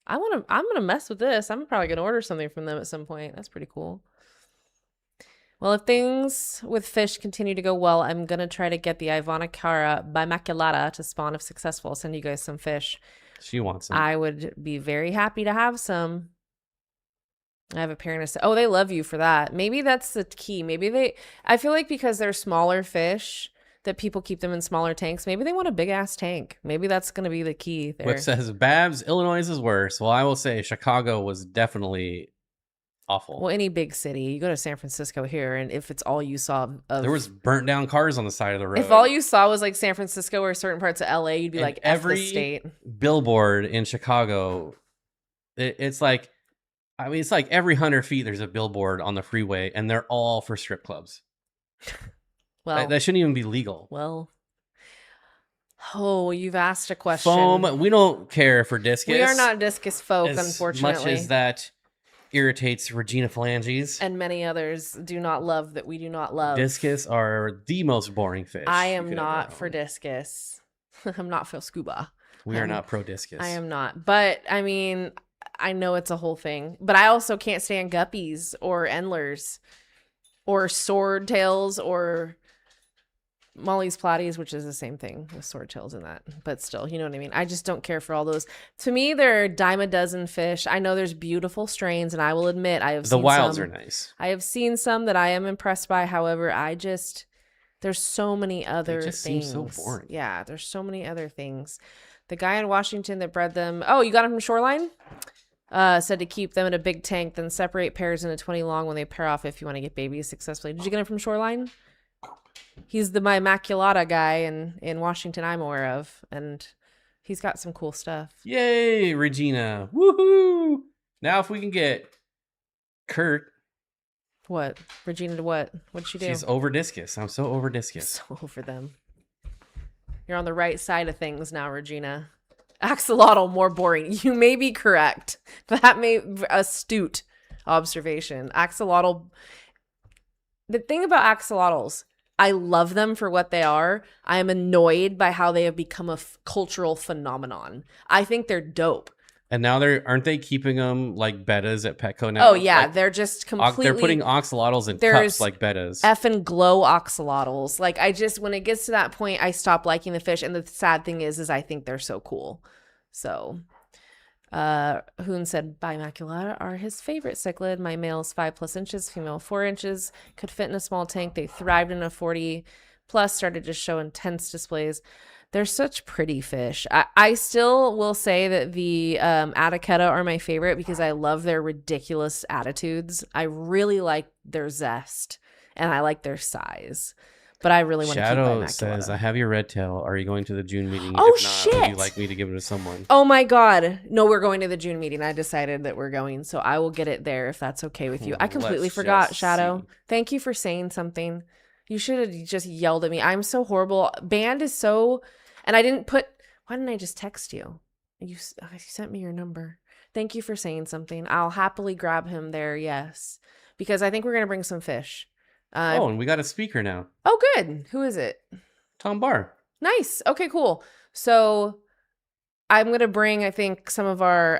I'm gonna mess with this. I'm probably gonna order something from them at some point. That's pretty cool. Well, if things with fish continue to go well, I'm gonna try to get the Ivana Cara bimaculata to spawn if successful. I'll send you guys some fish. She wants them. I would be very happy to have some. I have a pair in a set. Oh, they love you for that. Maybe that's the key. I feel like because they're smaller fish that people keep them in smaller tanks. Maybe they want a big ass tank. Maybe that's going to be the key there. Whip says, Babs, Illinois is worse. Well, I will say Chicago was definitely awful. Well, any big city, you go to San Francisco here, and if it's all you saw of, There was burnt down cars on the side of the road. if all you saw was like San Francisco or certain parts of LA, you'd be And like, F the every state. billboard in Chicago, it's like, I mean, it's like every 100 feet there's a billboard on the freeway, and they're all for strip clubs. Well, That shouldn't even be legal. well. Oh, you've asked a question. Foam, we don't care for discus. We are not discus folk, as unfortunately. much as that irritates Regina Phalanges. And many others do not love that we do not love. Discus are the most boring fish. I you am could ever not for own. discus. I'm not for scuba. We are not pro discus. I am not. But I mean, I know it's a whole thing. But I also can't stand guppies or endlers or swordtails or Molly's platies, which is the same thing with swordtails and that. But still, you know what I mean? I just don't care for all those. To me, they're a dime a dozen fish. I know there's beautiful strains, and I will admit I have The seen wilds some. are nice. I have seen some that I am impressed by. However, there's so many other just seem things. so boring. Yeah, there's so many other things. The guy in Washington that bred them. Oh, you got them from Shoreline? Said to keep them in a big tank, then separate pairs into 20 long when they pair off if you want to get babies successfully. Did you get them from Shoreline? He's the Immaculata guy in Washington I'm aware of, and he's got some cool stuff. Yay, Regina. Woohoo! Now if we can get Kurt. What? Regina, what? What'd she do? She's over discus. I'm so over discus. So over them. You're on the right side of things now, Regina. Axolotl, more boring. You may be correct. That may astute observation. Axolotl. The thing about axolotls, I love them for what they are. I am annoyed by how they have become a cultural phenomenon. I think they're dope. And now aren't they keeping them like bettas at Petco now? Oh yeah, Like, they're just completely. they're putting oxalotls in There's cups like bettas. Effing glow oxalotls. Like when it gets to that point, I stop liking the fish. And the sad thing is I think they're so cool. So, Hoon said bimaculata are his favorite cichlid. My male's 5+ inches, female 4 inches. Could fit in a small tank. They thrived in a 40+. Started to show intense displays. They're such pretty fish. I still will say that the Atticetta are my favorite because I love their ridiculous attitudes. I really like their zest and I like their size. But I really want to keep Shadow bimaculata. says, I have your red tail. Are you going to the June meeting? Oh, if not, would you shit. like me to give it to someone? Oh my God. No, we're going to the June meeting. I decided that we're going, so I will get it there if that's okay with you. I completely Let's forgot, just Shadow. see. Thank you for saying something. You should have just yelled at me. I'm so horrible. Band is so, and I didn't put. Why didn't I just text you? You sent me your number. Thank you for saying something. I'll happily grab him there. Yes, because I think we're gonna bring some fish. And we got a speaker now. Oh, good. Who is it? Tom Barr. Nice. Okay, cool. So I'm gonna bring, I think, some of our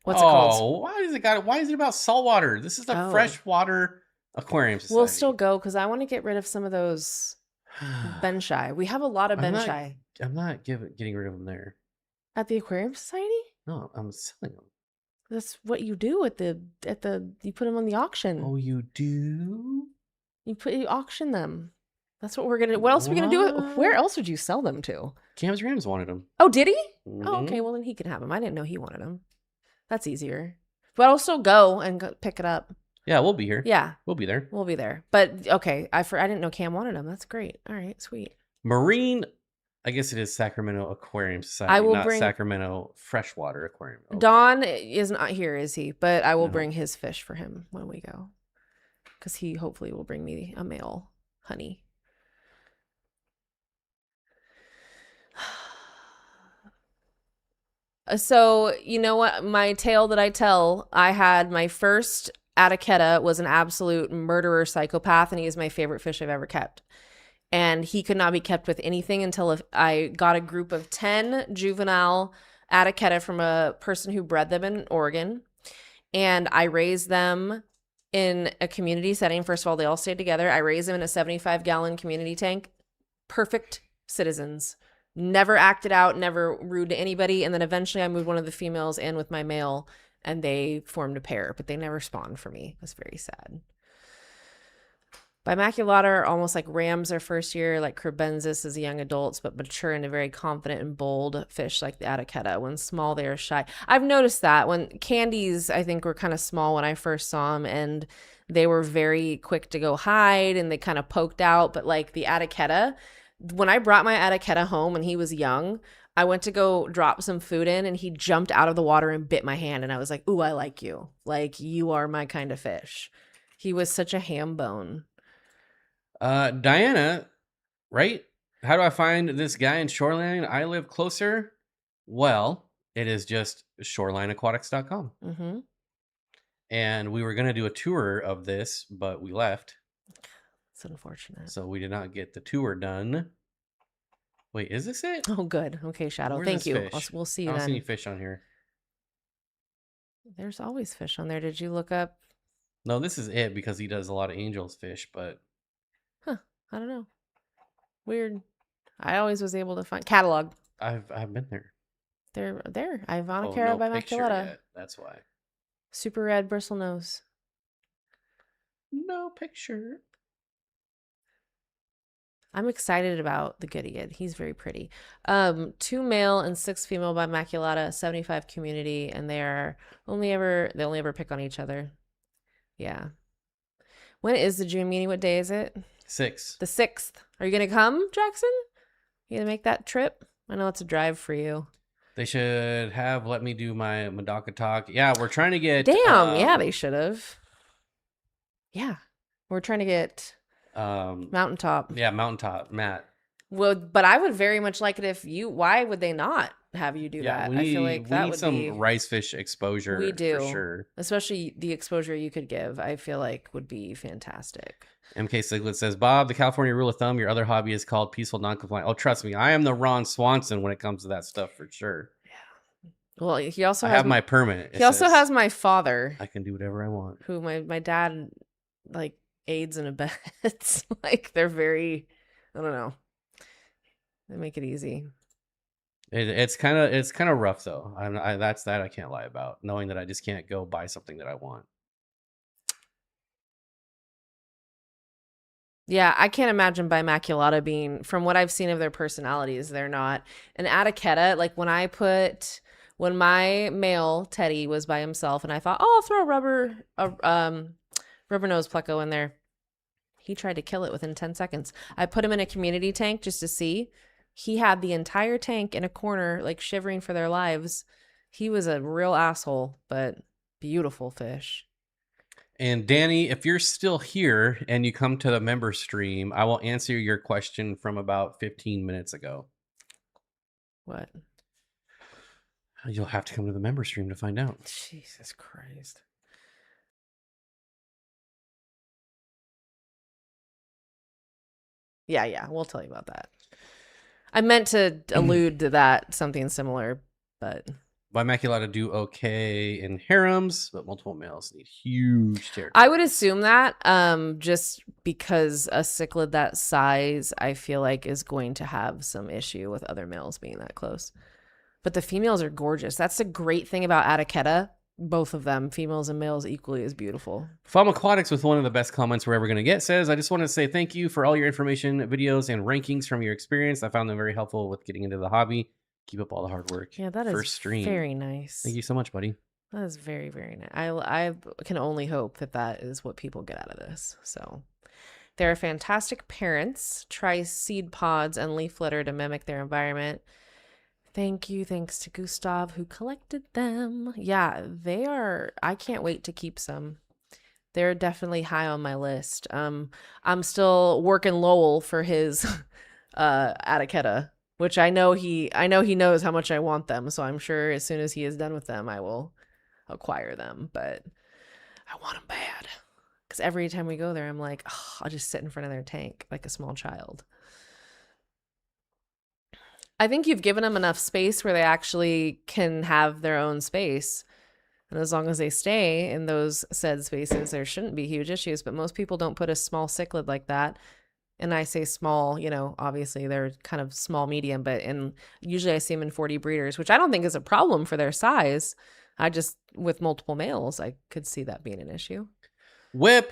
what's it called? Why is it about saltwater? This is the freshwater aquarium society. We'll still go because I want to get rid of some of those benchai. We have a lot of benchai. I'm not getting rid of them there. At the aquarium society? No, I'm selling them. That's what you do at the you put them on the auction. Oh, you do? You auction them. That's what we're gonna. What else are we gonna do? Where else would you sell them to? Cam's Rams wanted them. Oh, did he? Mm-hmm. Oh, okay. Well, then he can have them. I didn't know he wanted them. That's easier. But I'll still go and pick it up. Yeah, we'll be here. Yeah, we'll be there. We'll be there. But okay, I didn't know Cam wanted them. That's great. All right, sweet. Marine. I guess it is Sacramento Aquarium Society. I will not bring Sacramento Freshwater Aquarium. Okay. Don is not here, is he? But I will bring his fish for him when we go, because he hopefully will bring me a male honey. So, you know what? My tale that I tell, I had my first Atiquetta was an absolute murderer psychopath, and he is my favorite fish I've ever kept. And he could not be kept with anything until I got a group of 10 juvenile Atiquetta from a person who bred them in Oregon. And I raised them in a community setting. First of all, they all stayed together. I raised them in a 75-gallon community tank. Perfect citizens. Never acted out, never rude to anybody. And then eventually I moved one of the females in with my male, and they formed a pair, but they never spawned for me. It was very sad. Bimaculata are almost like rams their first year, like Crebensis as young adults, but mature into very confident and bold fish like the Atiquetta. When small, they are shy. I've noticed that when candies, I think, were kind of small when I first saw them, and they were very quick to go hide, and they kind of poked out. But like the Atiquetta, when I brought my Atiquetta home when he was young, I went to go drop some food in, and he jumped out of the water and bit my hand. And I was like, ooh, I like you. Like, you are my kind of fish. He was such a ham bone. Diana, right? How do I find this guy in Shoreline? I live closer. Well, it is just shorelineaquatics.com. Mm-hmm. And we were going to do a tour of this, but we left. It's unfortunate. So we did not get the tour done. Wait, is this it? Oh, good. Okay, Shadow. Where's Thank you. We'll see you then. I don't see any fish on here. There's always fish on there. Did you look up? No, this is it because he does a lot of angels fish, but... I don't know. Weird. I always was able to find catalog. I've been there. They're there. Ivanacara bimaculata. That's why. Super red bristle nose. No picture. I'm excited about the Goodyead. He's very pretty. 2 male and 6 female bimaculata, 75 community, and they only ever pick on each other. Yeah. When is the June meeting? What day is it? 6th. The 6th. Are you going to come, Jackson? You going to make that trip? I know it's a drive for you. They should have let me do my Medaka talk. Yeah, we're trying to get... Damn, yeah, they should have. Yeah. We're trying to get Mountaintop. Yeah, Mountaintop, Matt. Well, but I would very much like it if you... Why would they not have you do that? I feel like that would be... We need some rice fish exposure. We do. For sure. Especially the exposure you could give, I feel like would be fantastic. MK Siglet says, Bob, the California rule of thumb, your other hobby is called peaceful non-compliant. Oh, trust me, I am the Ron Swanson when it comes to that stuff for sure. Yeah. Well, he also has my permit. He also has my father. I can do whatever I want. Who my dad like aids and abets. Like they're very, I don't know. They make it easy. It's kind of rough though. I can't lie about, knowing that I just can't go buy something that I want. Yeah, I can't imagine bimaculata being, from what I've seen of their personalities, they're not. An Atiquetta, like when my male Teddy was by himself and I thought, oh, I'll throw a rubber nose pleco in there. He tried to kill it within 10 seconds. I put him in a community tank just to see. He had the entire tank in a corner, like shivering for their lives. He was a real asshole, but beautiful fish. And Danny, if you're still here and you come to the member stream, I will answer your question from about 15 minutes ago. What? You'll have to come to the member stream to find out. Jesus Christ. Yeah, we'll tell you about that. I meant to allude to that, something similar, but Bimaculata do okay in harems, but multiple males need huge territory. I would assume that, just because a cichlid that size, I feel like is going to have some issue with other males being that close. But the females are gorgeous. That's the great thing about Adaquetta. Both of them, females and males, equally as beautiful. Fom Aquatics, with one of the best comments we're ever going to get, says, I just want to say thank you for all your information, videos, and rankings from your experience. I found them very helpful with getting into the hobby. Keep up all the hard work. Yeah, that First is stream. very nice. Thank you so much, buddy. That is very, very nice. I can only hope that that is what people get out of this. So they're fantastic parents. Try seed pods and leaf litter to mimic their environment. Thank you. Thanks to Gustav who collected them. Yeah, they are. I can't wait to keep some. They're definitely high on my list. I'm still working Lowell for his Adaquetta, which I know he knows how much I want them. So I'm sure as soon as he is done with them, I will acquire them. But I want them bad because every time we go there, I'm like, oh, I'll just sit in front of their tank like a small child. I think you've given them enough space where they actually can have their own space. And as long as they stay in those said spaces, there shouldn't be huge issues. But most people don't put a small cichlid like that. And I say small, you know, obviously they're kind of small, medium, but usually I see them in 40 breeders, which I don't think is a problem for their size. I just, with multiple males, I could see that being an issue. Whip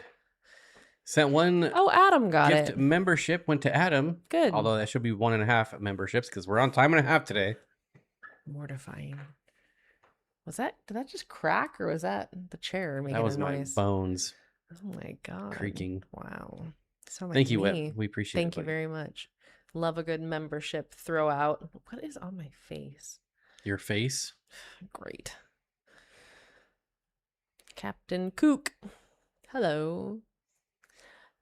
sent one. Oh, Adam got gift it. Membership went to Adam. Good. Although that should be 1.5 memberships because we're on time and a half today. Mortifying. Did that just crack or was that the chair making that was a noise? My bones. Oh my God. Creaking. Wow. Like Thank you, me. Whip. We appreciate it. Thank you very much. Love a good membership throw out. What is on my face? Your face? Great. Captain Kook. Hello.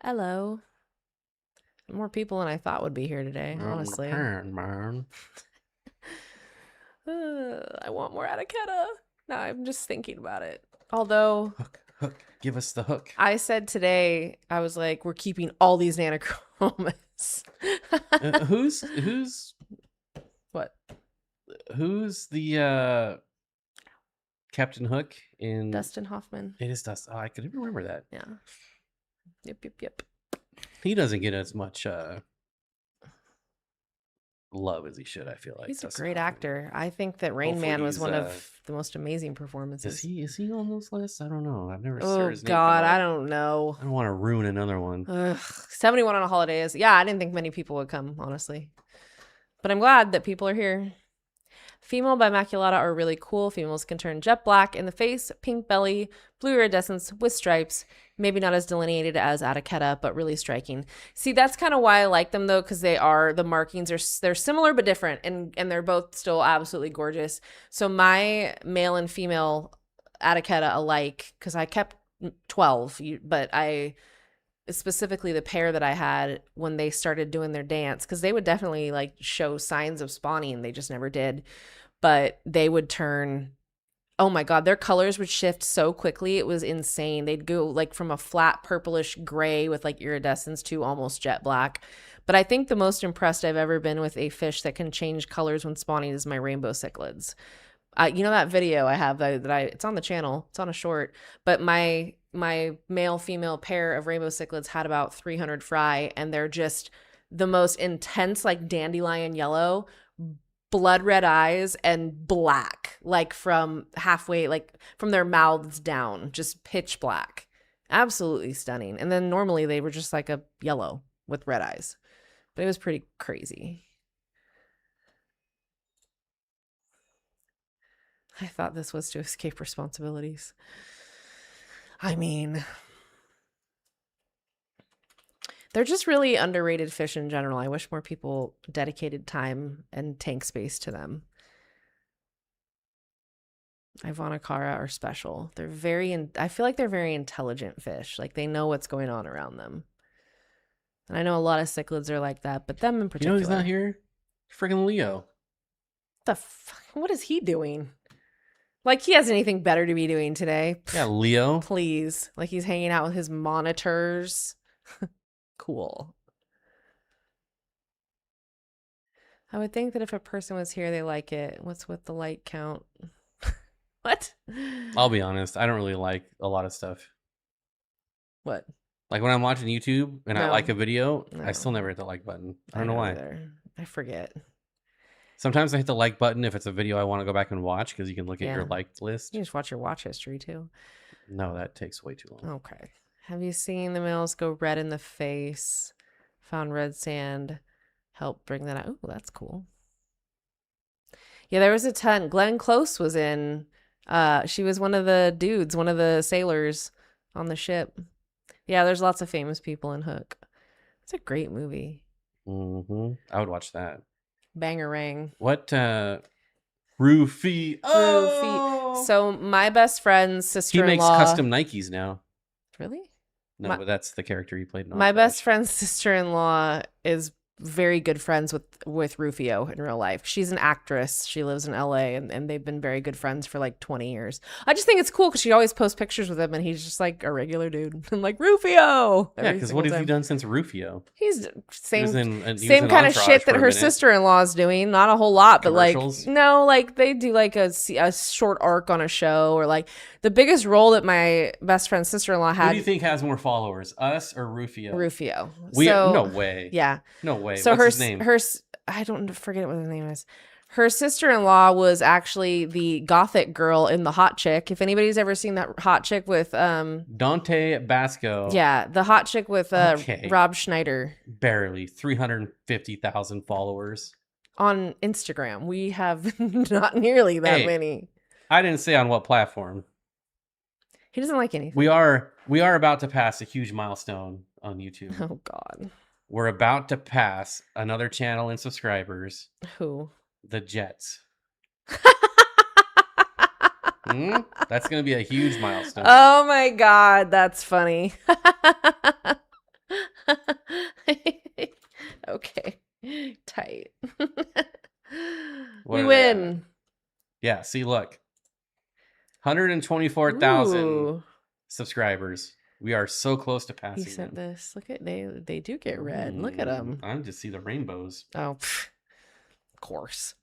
Hello. More people than I thought would be here today, honestly. Man. I want more Adaquetta. No, I'm just thinking about it. Although... Hook. Give us the hook. I said today, I was like, we're keeping all these Nanochromas. Who's... What? Who's the Captain Hook in... Dustin Hoffman. It is Dustin. Oh, I could even remember that. Yeah. Yep. He doesn't get as much love as he should, I feel like. He's a great actor. I think that Rain Man was one of the most amazing performances. Is he on those lists? I don't know. I've never heard his name. Oh God, I don't know. I don't want to ruin another one. 71 on a holiday is, yeah, I didn't think many people would come, honestly. But I'm glad that people are here. Female Bimaculata are really cool. Females can turn jet black in the face, pink belly, blue iridescence with stripes. Maybe not as delineated as Adaquetta, but really striking. See, that's kind of why I like them though, because the markings they're similar but different, and they're both still absolutely gorgeous. So my male and female Adaquetta alike, because I kept 12, but I specifically the pair that I had when they started doing their dance, because they would definitely like show signs of spawning, they just never did, but they would turn, oh my God, their colors would shift so quickly. It was insane. They'd go like from a flat purplish gray with like iridescence to almost jet black. But I think the most impressed I've ever been with a fish that can change colors when spawning is my rainbow cichlids. You know that video I have it's on the channel, it's on a short, but my male female pair of rainbow cichlids had about 300 fry, and they're just the most intense, like dandelion yellow, blood red eyes, and black, like from halfway, like from their mouths down, just pitch black. Absolutely stunning. And then normally they were just like a yellow with red eyes, but it was pretty crazy. I thought this was to escape responsibilities. I mean, they're just really underrated fish in general. I wish more people dedicated time and tank space to them. Ivanacara are special. They're I feel like they're very intelligent fish. Like they know what's going on around them. And I know a lot of cichlids are like that, but them in You particular. know he's not here? Friggin' Leo. The fuck? What is he doing? Like he has anything better to be doing today? Yeah, Leo. Please. Like he's hanging out with his monitors. Cool. I would think that if a person was here, they like it. What's with the like count? What? I'll be honest. I don't really like a lot of stuff. What? Like when I'm watching YouTube and I No. like a video, I No. still never hit the like button. I don't know why. Either. I forget. Sometimes I hit the like button if it's a video I want to go back and watch because you can look at your Yeah. liked list. You just watch your watch history too. No, that takes way too long. Okay. Have you seen the males go red in the face? Found red sand. Help bring that out. Oh, that's cool. Yeah, there was a ton. Glenn Close was in. She was one of the dudes, one of the sailors on the ship. Yeah, there's lots of famous people in Hook. It's a great movie. Mm-hmm. I would watch that. Bangarang. What? Roofy. Oh! So my best friend's sister-in-law. He makes custom Nikes now. Really? No, but that's the character he played in My Entourage. best friend's sister-in-law is very good friends with Rufio in real life. She's an actress. She lives in LA and they've been very good friends for like 20 years. I just think it's cool because she always posts pictures with him and he's just like a regular dude. I'm like, Rufio! Yeah, because what has he done since Rufio? He's same same kind of shit that her sister-in-law is doing. Not a whole lot, but like no, like they do like a short arc on a show, or like the biggest role that my best friend's sister-in-law had. Who do you think has more followers, us or Rufio? Rufio. No way. Yeah. No way. So What's his name? I don't forget what his name is. Her sister-in-law was actually the gothic girl in The Hot Chick. If anybody's ever seen that Hot Chick with Dante Basco. Yeah, the Hot Chick with Rob Schneider. Barely 350,000 followers on Instagram. We have not nearly that many. I didn't say on what platform. He doesn't like anything. We are about to pass a huge milestone on YouTube. Oh God. We're about to pass another channel in subscribers. Who? The Jets. That's going to be a huge milestone. Oh my God, that's funny. Okay. Tight. We win. Yeah, see, look. 124,000 subscribers. We are so close to passing. He sent this. Look at they do get red. Look at them. I just see the rainbows. Oh, of course.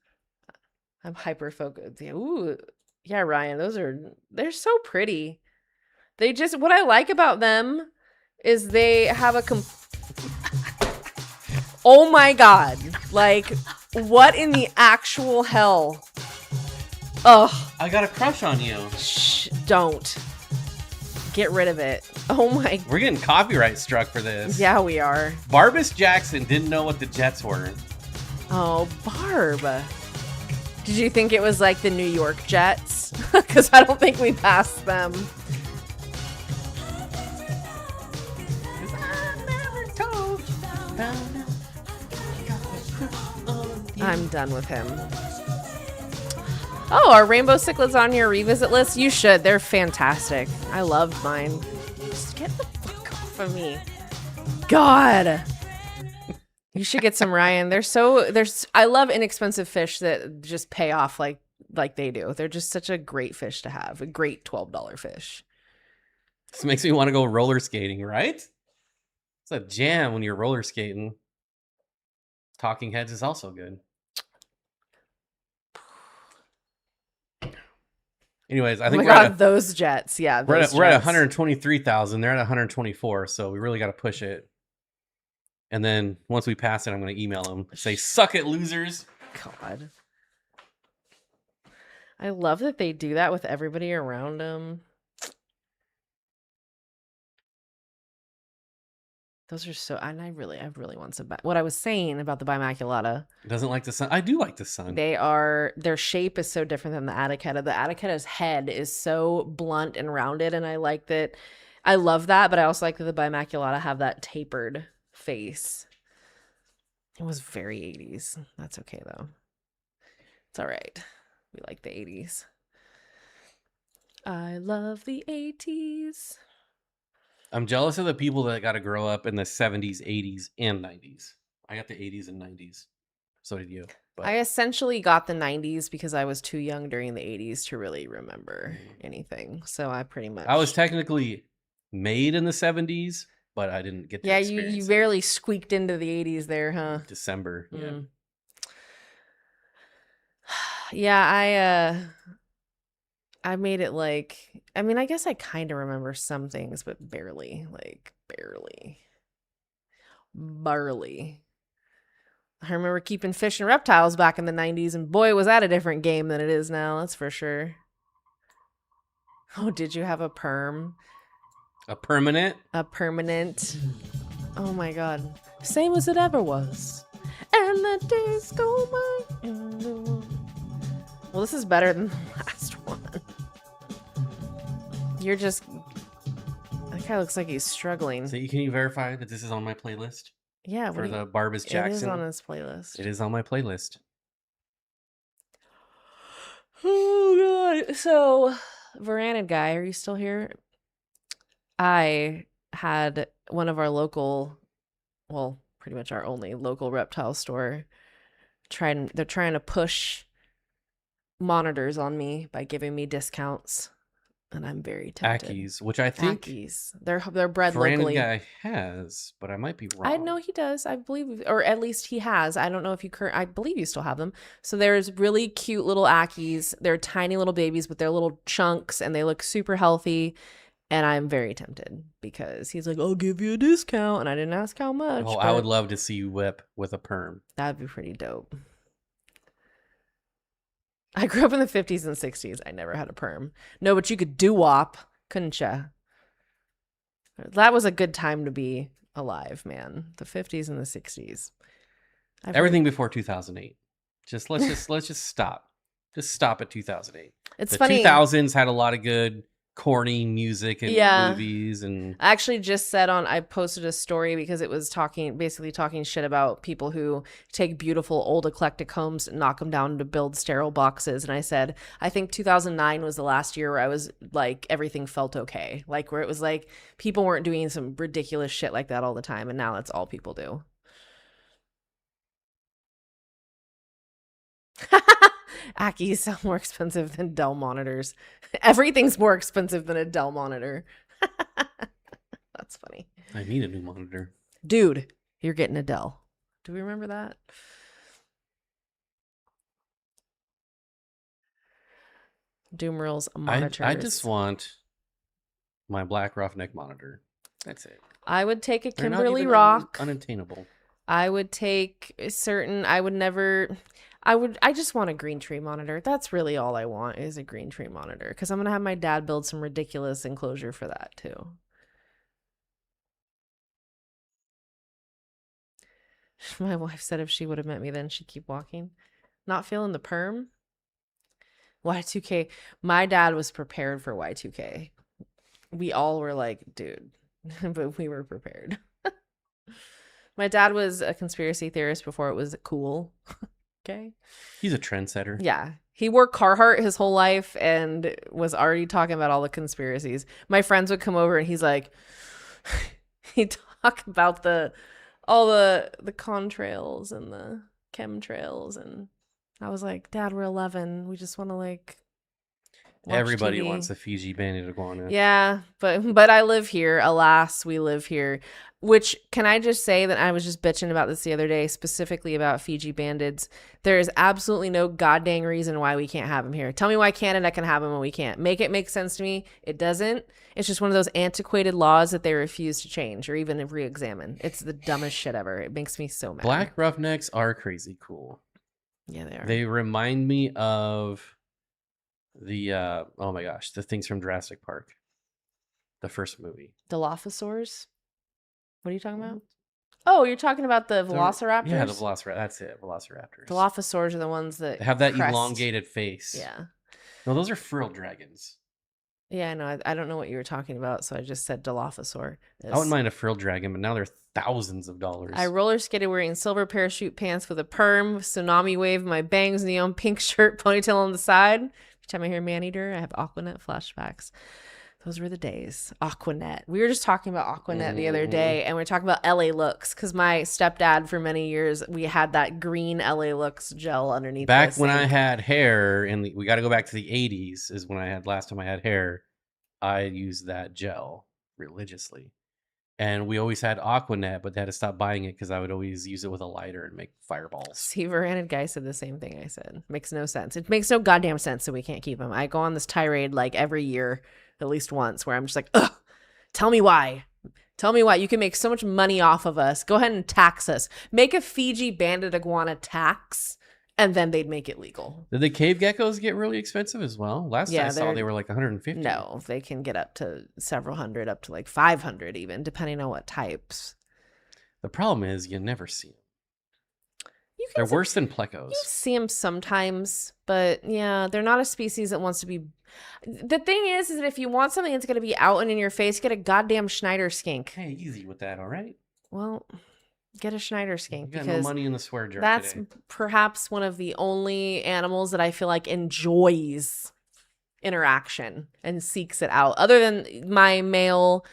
I'm hyper focused. Ooh, yeah, Ryan. They're so pretty. What I like about them is they have oh my God! Like, what in the actual hell? Ugh. I got a crush on you. Shh, don't. Get rid of it. Oh my. We're getting copyright struck for this. Yeah, we are. Barbus Jackson didn't know what the Jets were. Oh, Barb. Did you think it was like the New York Jets? Because I don't think we passed them. I'm done with him. Oh, are rainbow cichlids on your revisit list? You should. They're fantastic. I loved mine. Just get the fuck off of me. God. You should get some, Ryan. I love inexpensive fish that just pay off like they do. They're just such a great fish to have. A great $12 fish. This makes me want to go roller skating, right? It's a jam when you're roller skating. Talking Heads is also good. Anyways, I think those Jets. Yeah, we're at 123,000. They're at 124, so we really got to push it. And then once we pass it, I'm going to email them. Say, suck it, losers. God. I love that they do that with everybody around them. Those are so, and I really want some. What I was saying about the Bimaculata. Doesn't like the sun. I do like the sun. Their shape is so different than the Attacutta. The Attacuta's head is so blunt and rounded, and I like that. I love that, but I also like that the Bimaculata have that tapered face. It was very 80s. That's okay though. It's all right. We like the 80s. I love the 80s. I'm jealous of the people that got to grow up in the 70s, 80s, and 90s. I got the 80s and 90s. So did you. But I essentially got the 90s because I was too young during the 80s to really remember anything. So I pretty much... I was technically made in the 70s, but I didn't get to experience you it. barely squeaked into the 80s there, huh? December. Yeah. Yeah, I made it like, I mean, I guess I kind of remember some things, but barely, like barely. I remember keeping fish and reptiles back in the 90s, and boy, was that a different game than it is now, that's for sure. Oh, did you have a perm? A permanent? A permanent. Oh my god. Same as it ever was. And the days go by. Well, this is better than the last one. You're just... That guy looks like he's struggling. So can you verify that this is on my playlist? Yeah. For the Barbas Jackson? It is on his playlist. It is on my playlist. Oh, God. So, Varanid guy, are you still here? I had one of our local, well, pretty much our only local reptile store, they're trying to push monitors on me by giving me discounts, and I'm very tempted. Ackies, which I think Ackies. They're bred Varanid locally. guy has, but I might be wrong. I know he does. I believe, or at least he has. I don't know if I believe you still have them. So there's really cute little Ackies. They're tiny little babies, but they're little chunks, and they look super healthy. And I'm very tempted because he's like, I'll give you a discount. And I didn't ask how much. Oh, I would love to see you whip with a perm. That'd be pretty dope. I grew up in the 50s and 60s. I never had a perm. No, but you could doo-wop, couldn't you? That was a good time to be alive, man. The 50s and the 60s. Everything before 2008. Let's just stop. Just stop at 2008. It's the funny. 2000s had a lot of good corny music and movies, and I actually just said I posted a story because it was basically talking shit about people who take beautiful old eclectic homes and knock them down to build sterile boxes. And I said, I think 2009 was the last year where I was like, everything felt okay. Like where it was like people weren't doing some ridiculous shit like that all the time. And now that's all people do. Ackies sound more expensive than Dell monitors. Everything's more expensive than a Dell monitor. That's funny. I need a new monitor. Dude, you're getting a Dell. Do we remember that? Doomeral's monitors. I just want my Black Roughneck monitor. That's it. I would take a Kimberly Rock. Unattainable. I would take I just want a Green Tree monitor. That's really all I want is a Green Tree monitor because I'm going to have my dad build some ridiculous enclosure for that too. My wife said if she would have met me then she'd keep walking. Not feeling the perm? Y2K. My dad was prepared for Y2K. We all were like, dude, but we were prepared. My dad was a conspiracy theorist before it was cool. Okay. He's a trendsetter. Yeah. He wore Carhartt his whole life and was already talking about all the conspiracies. My friends would come over and he's like, he'd talk about all the contrails and the chemtrails. And I was like, Dad, we're 11. We just want to like watch Everybody TV. wants a Fiji banded iguana. Yeah, but I live here. Alas, we live here. Which, can I just say that I was just bitching about this the other day, specifically about Fiji bandids. There is absolutely no goddamn reason why we can't have them here. Tell me why Canada can have them and we can't. Make it make sense to me. It doesn't. It's just one of those antiquated laws that they refuse to change or even re-examine. It's the dumbest shit ever. It makes me so mad. Black Roughnecks are crazy cool. Yeah, they are. They remind me of the oh my gosh, the things from Jurassic Park, the first movie. Dilophosaurs. What are you talking about? Oh, you're talking about the velociraptors? Yeah, the velociraptor. That's it, velociraptors. Dilophosaurs are the ones that they have that crest. elongated face. Yeah. No, those are frilled dragons. Yeah, I know. I don't know what you were talking about, so I just said Dilophosaur. I wouldn't mind a frilled dragon, but now they're thousands of dollars. I roller skated wearing silver parachute pants with a perm, tsunami wave, my bangs, neon pink shirt, ponytail on the side. time I hear Maneater, I have Aquanet flashbacks. Those were the days. Aquanet. We were just talking about Aquanet the other day, and we were talking about LA Looks because my stepdad for many years, we had that green LA Looks gel underneath. Back when I had hair, and we got to go back to the 80s is when I had last time I had hair. I used that gel religiously. And we always had Aquanet, but they had to stop buying it because I would always use it with a lighter and make fireballs. See, Varanid guy said the same thing I said. Makes no sense. It makes no goddamn sense, so we can't keep him. I go on this tirade like every year, at least once, where I'm just like, ugh, tell me why. Tell me why. You can make so much money off of us. Go ahead and tax us. Make a Fiji banded iguana tax, and then they'd make it legal. Did the cave geckos get really expensive as well? Last I saw, they were like 150. No, they can get up to several hundred, up to like 500 even, depending on what types. The problem is you never see them. They're worse than plecos. You see them sometimes, but yeah, they're not a species that wants to be. The thing is that if you want something that's going to be out and in your face, get a goddamn Schneider skink. Hey, easy with that, all right? Well, get a Schneider skink. You got no money in the swear jar. That's today. Perhaps one of the only animals that I feel like enjoys interaction and seeks it out. Other than my male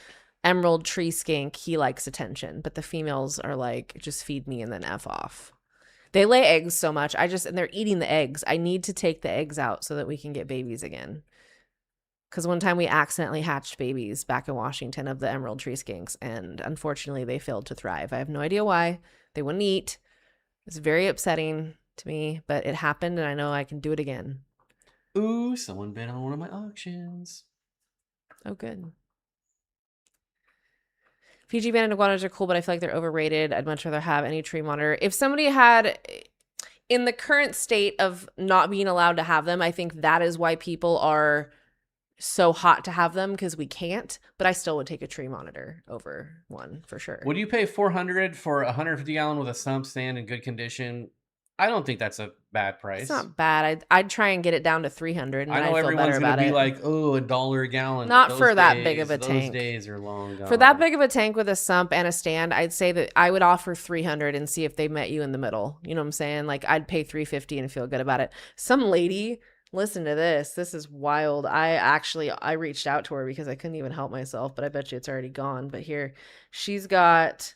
emerald tree skink, he likes attention, but the females are like, just feed me and then F off. They lay eggs so much. And they're eating the eggs. I need to take the eggs out so that we can get babies again. Because one time we accidentally hatched babies back in Washington of the emerald tree skinks, and unfortunately they failed to thrive. I have no idea why. They wouldn't eat. It's very upsetting to me, but it happened, and I know I can do it again. Ooh, someone bid on one of my auctions. Oh, good. Fiji banded iguanas are cool, but I feel like they're overrated. I'd much rather have any tree monitor. If somebody had, in the current state of not being allowed to have them, I think that is why people are so hot to have them, because we can't. But I still would take a tree monitor over one for sure. Would you pay $400 for a 150 gallon with a sump stand in good condition? I don't think that's a bad price. It's not bad. I'd try and get it down to 300. And I know everyone's going to be like, oh, $1 a gallon. Not for that big of a tank. Those days are long gone. For that big of a tank with a sump and a stand, I'd say that I would offer 300 and see if they met you in the middle. You know what I'm saying? Like, I'd pay 350 and feel good about it. Some lady, listen to this. This is wild. I reached out to her because I couldn't even help myself, but I bet you it's already gone. But here, she's got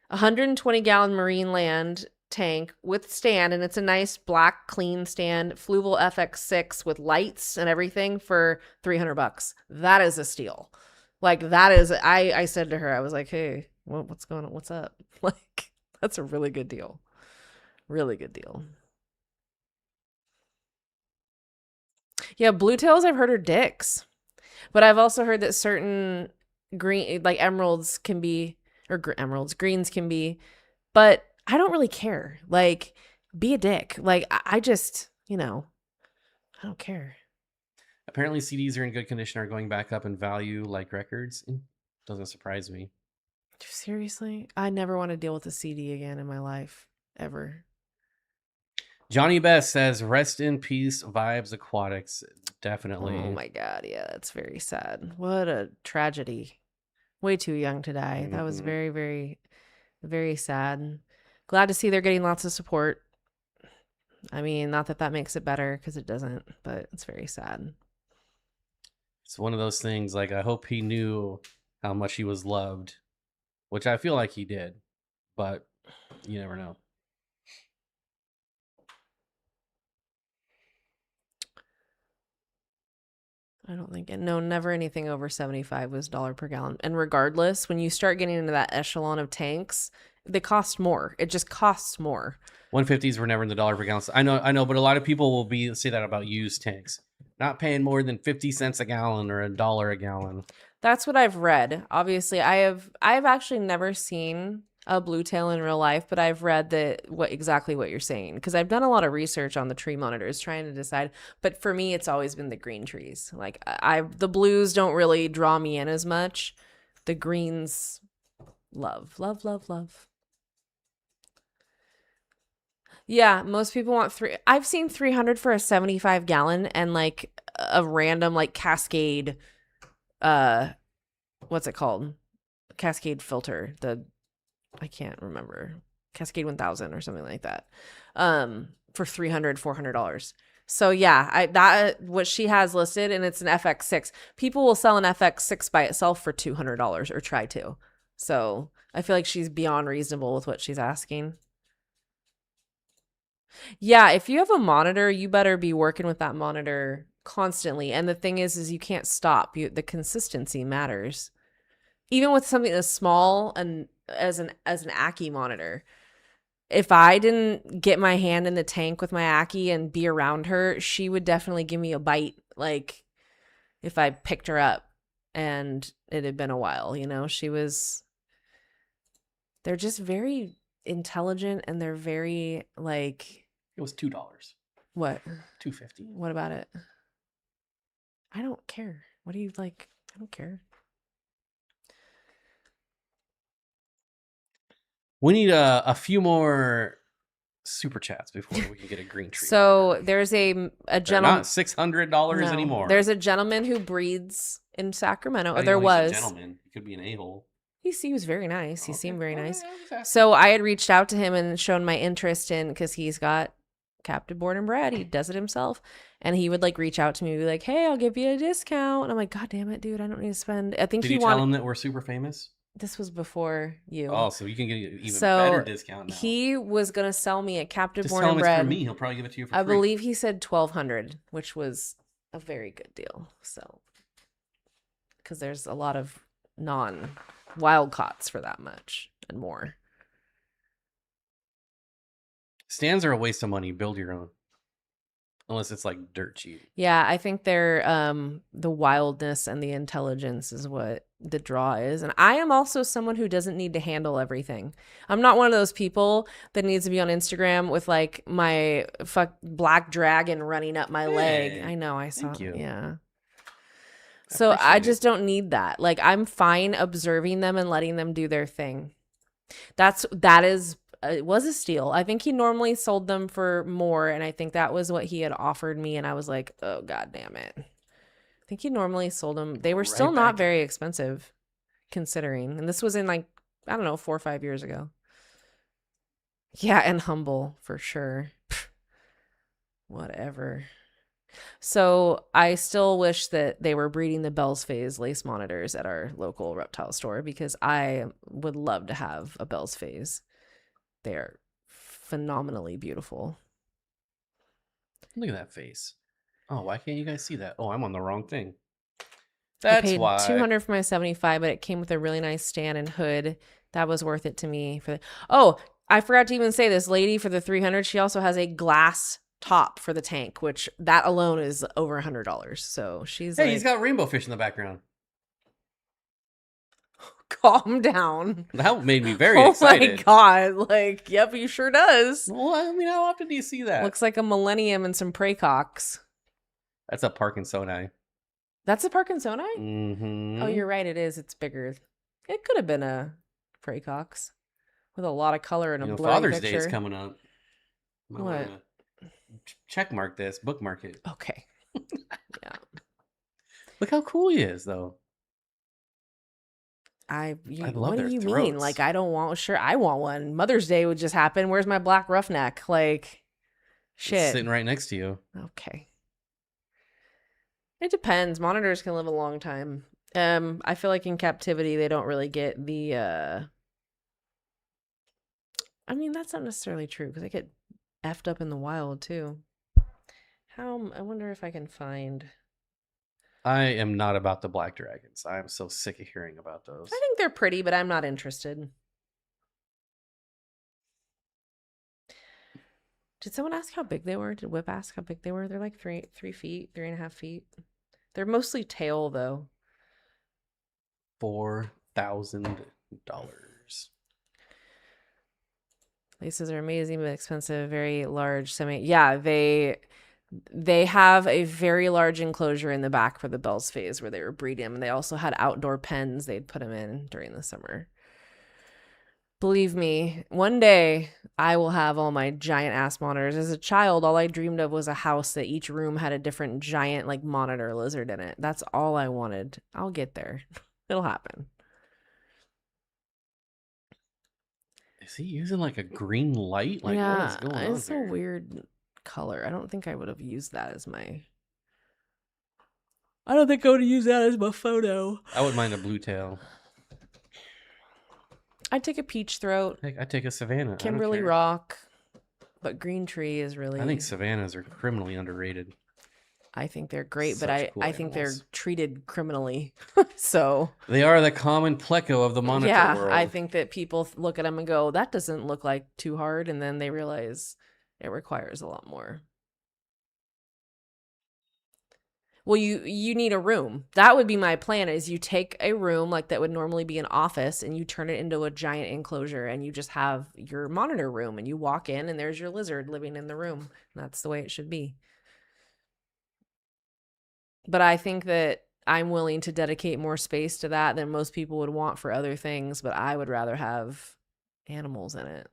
a 120 gallon marine land tank with stand, and it's a nice black clean stand, Fluval FX6 with lights and everything for $300. That is a steal. Like, that is, I said to her, I was like, hey, what's going on? What's up? Like, that's a really good deal. Really good deal. Yeah, blue tails I've heard are dicks, but I've also heard that certain green, like emeralds can be, or greens can be, but I don't really care. Like, be a dick. Like, I just, I don't care. Apparently CDs are in good condition, are going back up in value like records. Doesn't surprise me. Seriously? I never want to deal with a CD again in my life. Ever. Johnny Best says, rest in peace, Vibes Aquatics. Definitely. Oh my God. Yeah, that's very sad. What a tragedy. Way too young to die. Mm-hmm. That was very, very, very sad. Glad to see they're getting lots of support. I mean, not that makes it better, because it doesn't, but it's very sad. It's one of those things, like, I hope he knew how much he was loved, which I feel like he did, but you never know. I don't think never anything over 75 was $1 per gallon. And regardless, when you start getting into that echelon of tanks, they cost more. It just costs more. 150s were never in the $1 per gallon. I know, but a lot of people will say that about used tanks. Not paying more than 50 cents a gallon or $1 a gallon. That's what I've read. Obviously, I've actually never seen a blue tail in real life, but I've read exactly what you're saying, because I've done a lot of research on the tree monitors trying to decide. But for me, it's always been the green trees. Like, the blues don't really draw me in as much. The greens, love. Yeah, most people want I've seen 300 for a 75 gallon and like a random like Cascade, what's it called? Cascade filter. I can't remember. Cascade 1000 or something like that. For $300, $400. So yeah, what she has listed, and it's an FX6. People will sell an FX6 by itself for $200 or try to. So I feel like she's beyond reasonable with what she's asking. Yeah, if you have a monitor, you better be working with that monitor constantly. And the thing is you can't stop. The consistency matters. Even with something as small and as an Ackie monitor. If I didn't get my hand in the tank with my Ackie and be around her, she would definitely give me a bite, like if I picked her up and it had been a while, they're just very intelligent, and they're very like. It was $2. What? $2.50. What about it? I don't care. What do you like? I don't care. We need a few more super chats before we can get a green tree. So there's a gentleman. Not $600 anymore. There's a gentleman who breeds in Sacramento. Or There there was. A gentleman. He could be an a-hole. He was very nice. He seemed very nice. So I had reached out to him and shown my interest in, because he's got captive born and bred. He does it himself. And he would like reach out to me and be like, hey, I'll give you a discount. And I'm like, God damn it, dude. I don't need to spend. I think Did you tell him that we're super famous? This was before you. Oh, so you can get an even better discount now. He was going to sell me a captive Just born tell and him bred. it's for me. He'll probably give it to you for free. I believe he said $1,200, which was a very good deal. So, because there's a lot of non-wild caughts for that much and more. Stands are a waste of money. Build your own. Unless it's like dirt cheap. Yeah, I think they're the wildness and the intelligence is what the draw is. And I am also someone who doesn't need to handle everything. I'm not one of those people that needs to be on Instagram with like my black dragon running up my leg. I know, I saw. Thank you. Yeah. So I just don't need that. Like, I'm fine observing them and letting them do their thing. That is. It was a steal. I think he normally sold them for more, and I think that was what he had offered me, and I was like, oh, God damn it. I think he normally sold them. They were still not very expensive, considering. And this was in, like, I don't know, 4 or 5 years ago. Yeah, and humble, for sure. Whatever. So I still wish that they were breeding the Bell's Phase lace monitors at our local reptile store, because I would love to have a Bell's Phase. They're phenomenally beautiful. Look at that face. Oh, why can't you guys see that? Oh, I'm on the wrong thing. That's why. I paid $200 for my 75, but it came with a really nice stand and hood. That was worth it to me. Oh, I forgot to even say, this lady for the 300, she also has a glass top for the tank, which that alone is over $100. So she's he's got rainbow fish in the background. Calm down. That made me very excited. Oh my God. Like, yep, he sure does. Well, I mean, how often do you see that? Looks like a millennium and some praycocks. That's a Parkinsoni. That's a Parkinsoni? Mm-hmm. Oh, you're right. It is. It's bigger. It could have been a praycox with a lot of color and a blurry Father's picture. Day is coming up. What? Check mark this. Bookmark it. Okay. Yeah. Look how cool he is, though. I love what do you throats. mean? Like, I don't want. Sure, I want one. Mother's Day would just happen. Where's my black roughneck? Like, shit. It's sitting right next to you. Okay. It depends. Monitors can live a long time. I feel like in captivity they don't really get the. I mean, that's not necessarily true, because they get effed up in the wild too. I wonder if I can find. I am not about the black dragons. I am so sick of hearing about those. I think they're pretty, but I'm not interested. Did someone ask how big they were? Did Whip ask how big they were? They're like 3 feet, 3.5 feet. They're mostly tail, though. $4,000. Laces are amazing, but expensive. Very large Yeah, they have a very large enclosure in the back for the Bell's Phase where they were breeding them. And they also had outdoor pens they'd put them in during the summer. Believe me, one day I will have all my giant ass monitors. As a child, all I dreamed of was a house that each room had a different giant like monitor lizard in it. That's all I wanted. I'll get there. It'll happen. Is he using like a green light? Like, yeah, what is going on it's here? a weird color? I don't think I would have used that as my... I don't think I would use that as my photo. I wouldn't mind a blue tail. I'd take a peach throat. I'd take a Savannah. Kimberly Rock. But green tree is really... I think Savannahs are criminally underrated. I think they're great, Such but cool I think they're animals. treated criminally. So They are the common pleco of the monitor world. I think that people look at them and go, that doesn't look like too hard, and then they realize it requires a lot more. Well, you need a room. That would be my plan, is you take a room like that would normally be an office and you turn it into a giant enclosure, and you just have your monitor room, and you walk in and there's your lizard living in the room. That's the way it should be. But I think that I'm willing to dedicate more space to that than most people would want for other things, but I would rather have animals in it.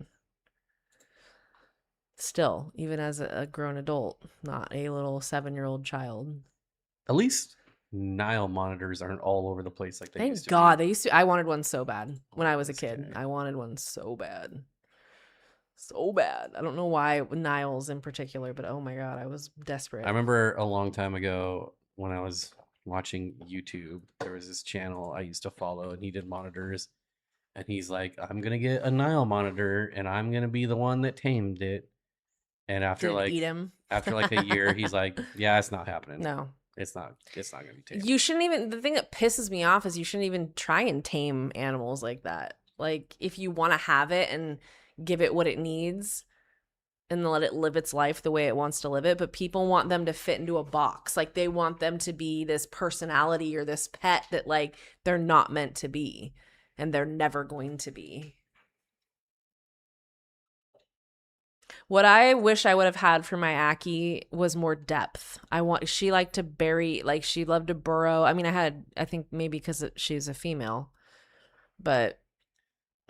Still, even as a grown adult, not a little 7-year-old child. At least Nile monitors aren't all over the place like they used to. Thank God. They used to. I wanted one so bad when I was a kid. I wanted one so bad. So bad. I don't know why Niles in particular, but oh my God, I was desperate. I remember a long time ago when I was watching YouTube, there was this channel I used to follow, and he did monitors, and he's like, I'm gonna get a Nile monitor and I'm gonna be the one that tamed it. And after eat him? after like a year, he's like, yeah, it's not happening. No. It's not gonna be tamed. You shouldn't even, the thing that pisses me off is you shouldn't even try and tame animals like that. Like, if you want to have it and give it what it needs and let it live its life the way it wants to live it, but people want them to fit into a box. Like, they want them to be this personality or this pet that, like, they're not meant to be, and they're never going to be. What I wish I would have had for my Aki was more depth. She liked to bury, like, she loved to burrow. I mean, I think maybe because she's a female, but.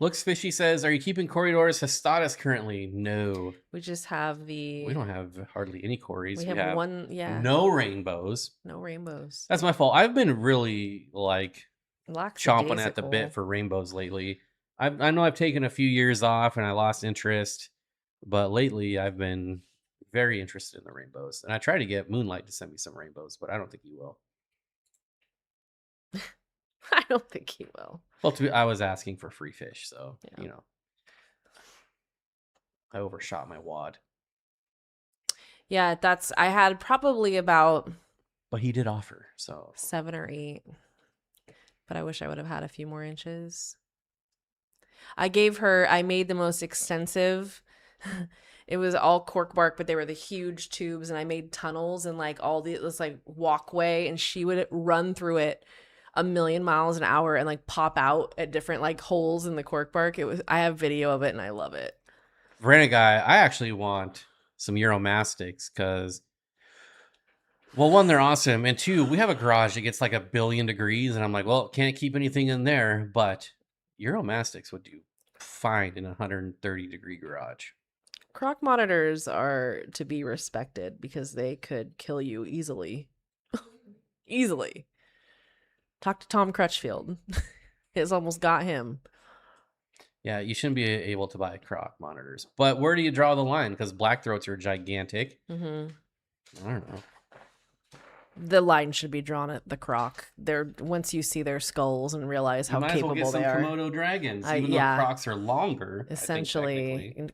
Looks Fishy says, are you keeping Corridors Hastatus currently? No. We just have we don't have hardly any Corys. We have one, yeah. No rainbows. No rainbows. That's my fault. I've been really, like, chomping at the Lackadaisical. bit for rainbows lately. I know I've taken a few years off and I lost interest, but lately I've been very interested in the rainbows. And I try to get Moonlight to send me some rainbows, but I don't think he will. I don't think he will. Well, I was asking for free fish, so, Yeah. you know. I overshot my wad. Yeah, I had probably about... But he did offer, so... 7 or 8. But I wish I would have had a few more inches. I made the most extensive... It was all cork bark, but they were the huge tubes, and I made tunnels and, like, this, like, walkway, and she would run through it 1,000,000 miles an hour and, like, pop out at different, like, holes in the cork bark. I have video of it and I love it. Verena guy, I actually want some Euromastics because, well, one, they're awesome, and two, we have a garage that gets like 1 billion degrees, and I'm like, well, can't keep anything in there, but Euromastics would do fine in a 130-degree garage. Croc monitors are to be respected because they could kill you easily. Easily. Talk to Tom Crutchfield. It's almost got him. Yeah, you shouldn't be able to buy Croc monitors. But where do you draw the line? Because blackthroats are gigantic. Mm-hmm. I don't know. The line should be drawn at the Croc. Once you see their skulls and realize how capable they are. You might as well get some Komodo dragons, even though Crocs are longer. Essentially,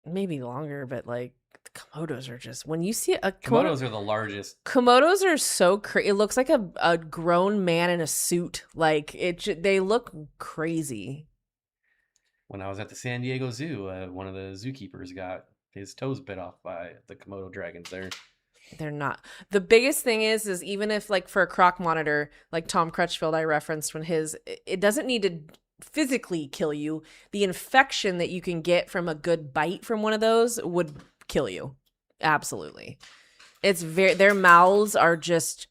maybe longer, but like the Komodos are just, when you see a Komodos are the largest. Komodos are so crazy. It looks like a grown man in a suit. Like they look crazy. When I was at the San Diego Zoo, one of the zookeepers got his toes bit off by the Komodo dragons there. They're not. The biggest thing is even if, like, for a Croc monitor, like Tom Crutchfield I referenced, when it doesn't need to physically kill you. The infection that you can get from a good bite from one of those would kill you. Absolutely. Their mouths are just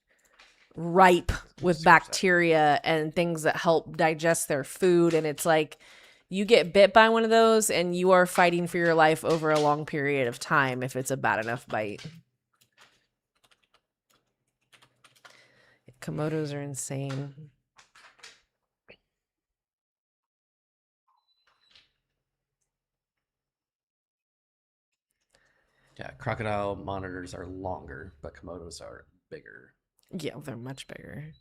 ripe with bacteria and things that help digest their food. And it's like, you get bit by one of those and you are fighting for your life over a long period of time if it's a bad enough bite. Komodos are insane. Yeah, crocodile monitors are longer, but Komodos are bigger. Yeah, they're much bigger.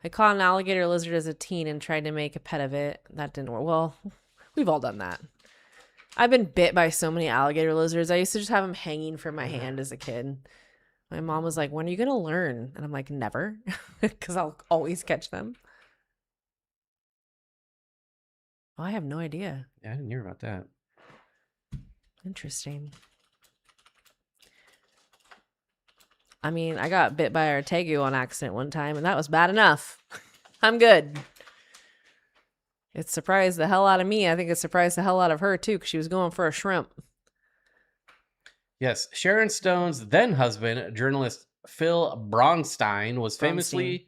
I caught an alligator lizard as a teen and tried to make a pet of it. That didn't work. Well, we've all done that. I've been bit by so many alligator lizards. I used to just have them hanging from my hand as a kid. My mom was like, when are you going to learn? And I'm like, never, because I'll always catch them. Oh, I have no idea. Yeah, I didn't hear about that. Interesting. I mean, I got bit by a tegu on accident one time, and that was bad enough. I'm good. It surprised the hell out of me. I think it surprised the hell out of her, too, because she was going for a shrimp. Yes, Sharon Stone's then husband, journalist Phil Bronstein, was famously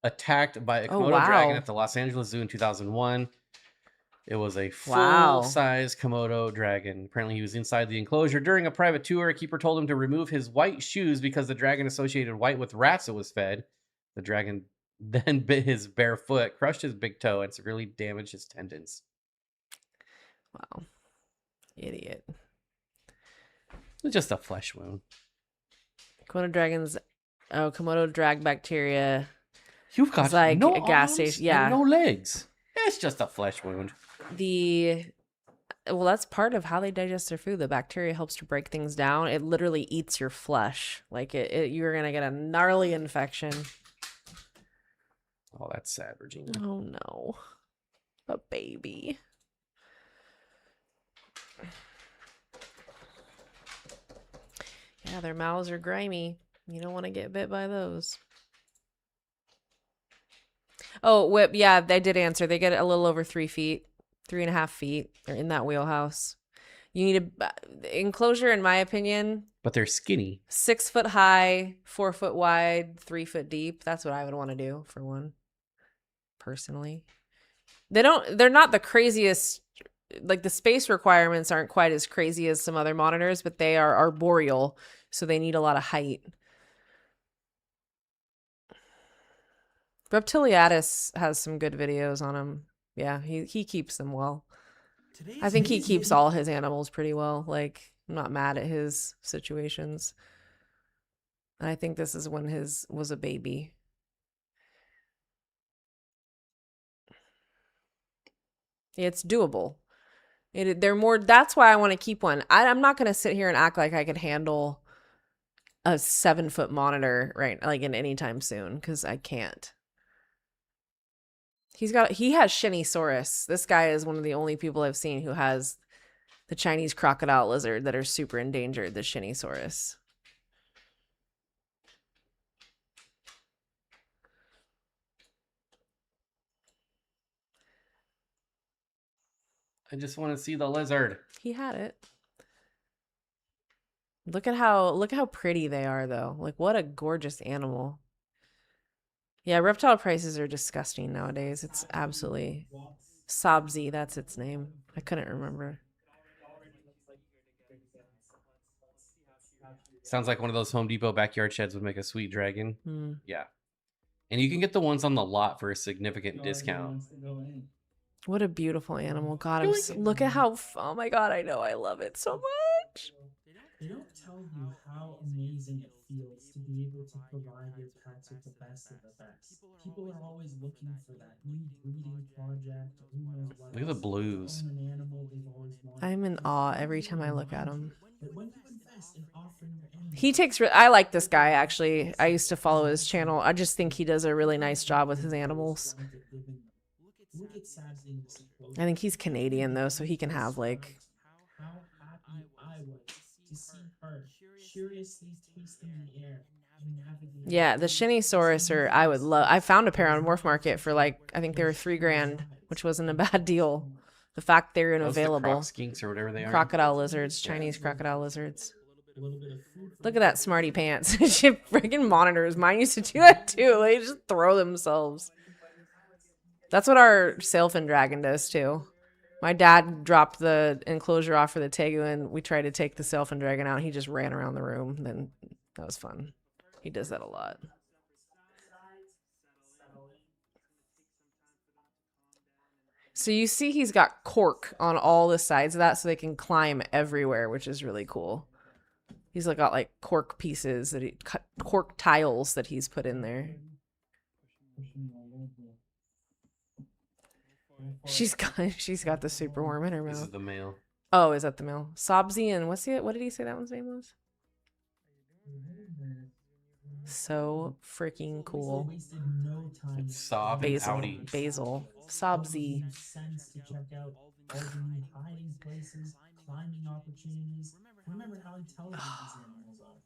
attacked by a Komodo dragon at the Los Angeles Zoo in 2001. It was a full-size Komodo dragon. Apparently, he was inside the enclosure during a private tour. A keeper told him to remove his white shoes because the dragon associated white with rats it was fed. The dragon then bit his bare foot, crushed his big toe, and severely damaged his tendons. Wow. Idiot. It's just a flesh wound. Komodo drag bacteria. You've got like no a gas arms station. Yeah. and no legs. It's just a flesh wound. Well, that's part of how they digest their food. The bacteria helps to break things down. It literally eats your flesh. Like you're gonna get a gnarly infection. Oh, that's sad, Regina. Oh no, a baby. Yeah, their mouths are grimy. You don't want to get bit by those. Oh, whip. Yeah, they did answer. They get a little over 3 feet, 3.5 feet. They're in that wheelhouse. You need a enclosure, in my opinion. But they're skinny. 6 foot high, 4 foot wide, 3 foot deep. That's what I would want to do for one. Personally, they're not the craziest. Like the space requirements aren't quite as crazy as some other monitors, but they are arboreal, so they need a lot of height. Reptiliatus has some good videos on him. Yeah, he keeps them well. I think he keeps all his animals pretty well. Like, I'm not mad at his situations. And I think this is when his was a baby. It's doable. They're more. That's why I want to keep one. I'm not going to sit here and act like I could handle a 7-foot monitor right like in any time soon, because I can't. He has Shinisaurus. This guy is one of the only people I've seen who has the Chinese crocodile lizard that are super endangered, the Shinisaurus. I just want to see the lizard. He had it. Look how pretty they are, though. Like, what a gorgeous animal. Yeah, reptile prices are disgusting nowadays. It's absolutely... Sabzi, that's its name. I couldn't remember. Sounds like one of those Home Depot backyard sheds would make a sweet dragon. Mm. Yeah. And you can get the ones on the lot for a significant discount. What a beautiful animal. God, look at how... Oh my God, I know. I love it so much. They don't tell you how amazing it feels to be able to provide your pets with the best of the best. People are always looking for that new breeding project. Who knows what Look at the blues. I'm in awe every time I look at him. But when you invest in offering your animals, He takes... I like this guy, actually. I used to follow his channel. I just think he does a really nice job with his animals. I think he's Canadian, though, so he can have, like... How happy I was to see her curiously tasting the air and navigating. Yeah, the Shinisaurus I would love. I found a pair on Morph Market for like, I think they were $3,000, which wasn't a bad deal. The fact they're unavailable. Croc skinks or whatever they are. Crocodile lizards, Chinese crocodile lizards. Look at that smarty pants. Shit, freaking monitors. Mine used to do that too. They just throw themselves. That's what our sailfin dragon does too. My dad dropped the enclosure off for the tegu, and we tried to take the sailfin dragon out. He just ran around the room. Then that was fun. He does that a lot. So you see he's got cork on all the sides of that so they can climb everywhere, which is really cool. He's like got like cork pieces that cork tiles that he's put in there. She's got the super worm in her This is mouth. the male. Oh, is that the male? Sobsy and what did he say that one's name was? So freaking cool. It's Sob and Audi. Basil. Sobsy. Sense to check out all the new hiding places, climbing opportunities. Remember how intelligent these animals are.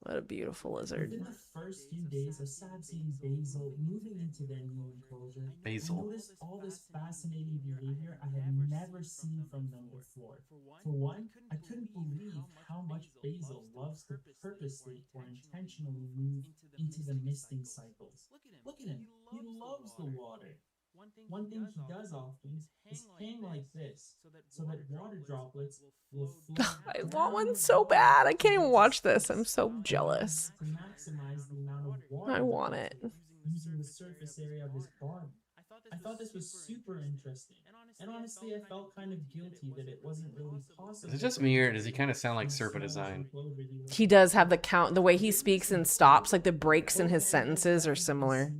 What a beautiful lizard. Within the first few days of Sabsy and Basil moving into their new enclosure, Basil. I noticed all this fascinating behavior I had never seen from them before. For one, I couldn't believe how much Basil loves to purposely or intentionally move into the misting cycles. Look at him, he loves the water. One thing he does often is hang like this, so that water droplets will flow. I want one so bad. I can't even watch this. I'm so jealous. To maximize the amount of water I want it. using the surface area of his body. I thought this was super interesting, and honestly, I felt kind of guilty that it wasn't really possible. Is it just me or does he kind of sound like Serpa Design? He does have the count. The way he speaks and stops, like the breaks in his sentences are similar.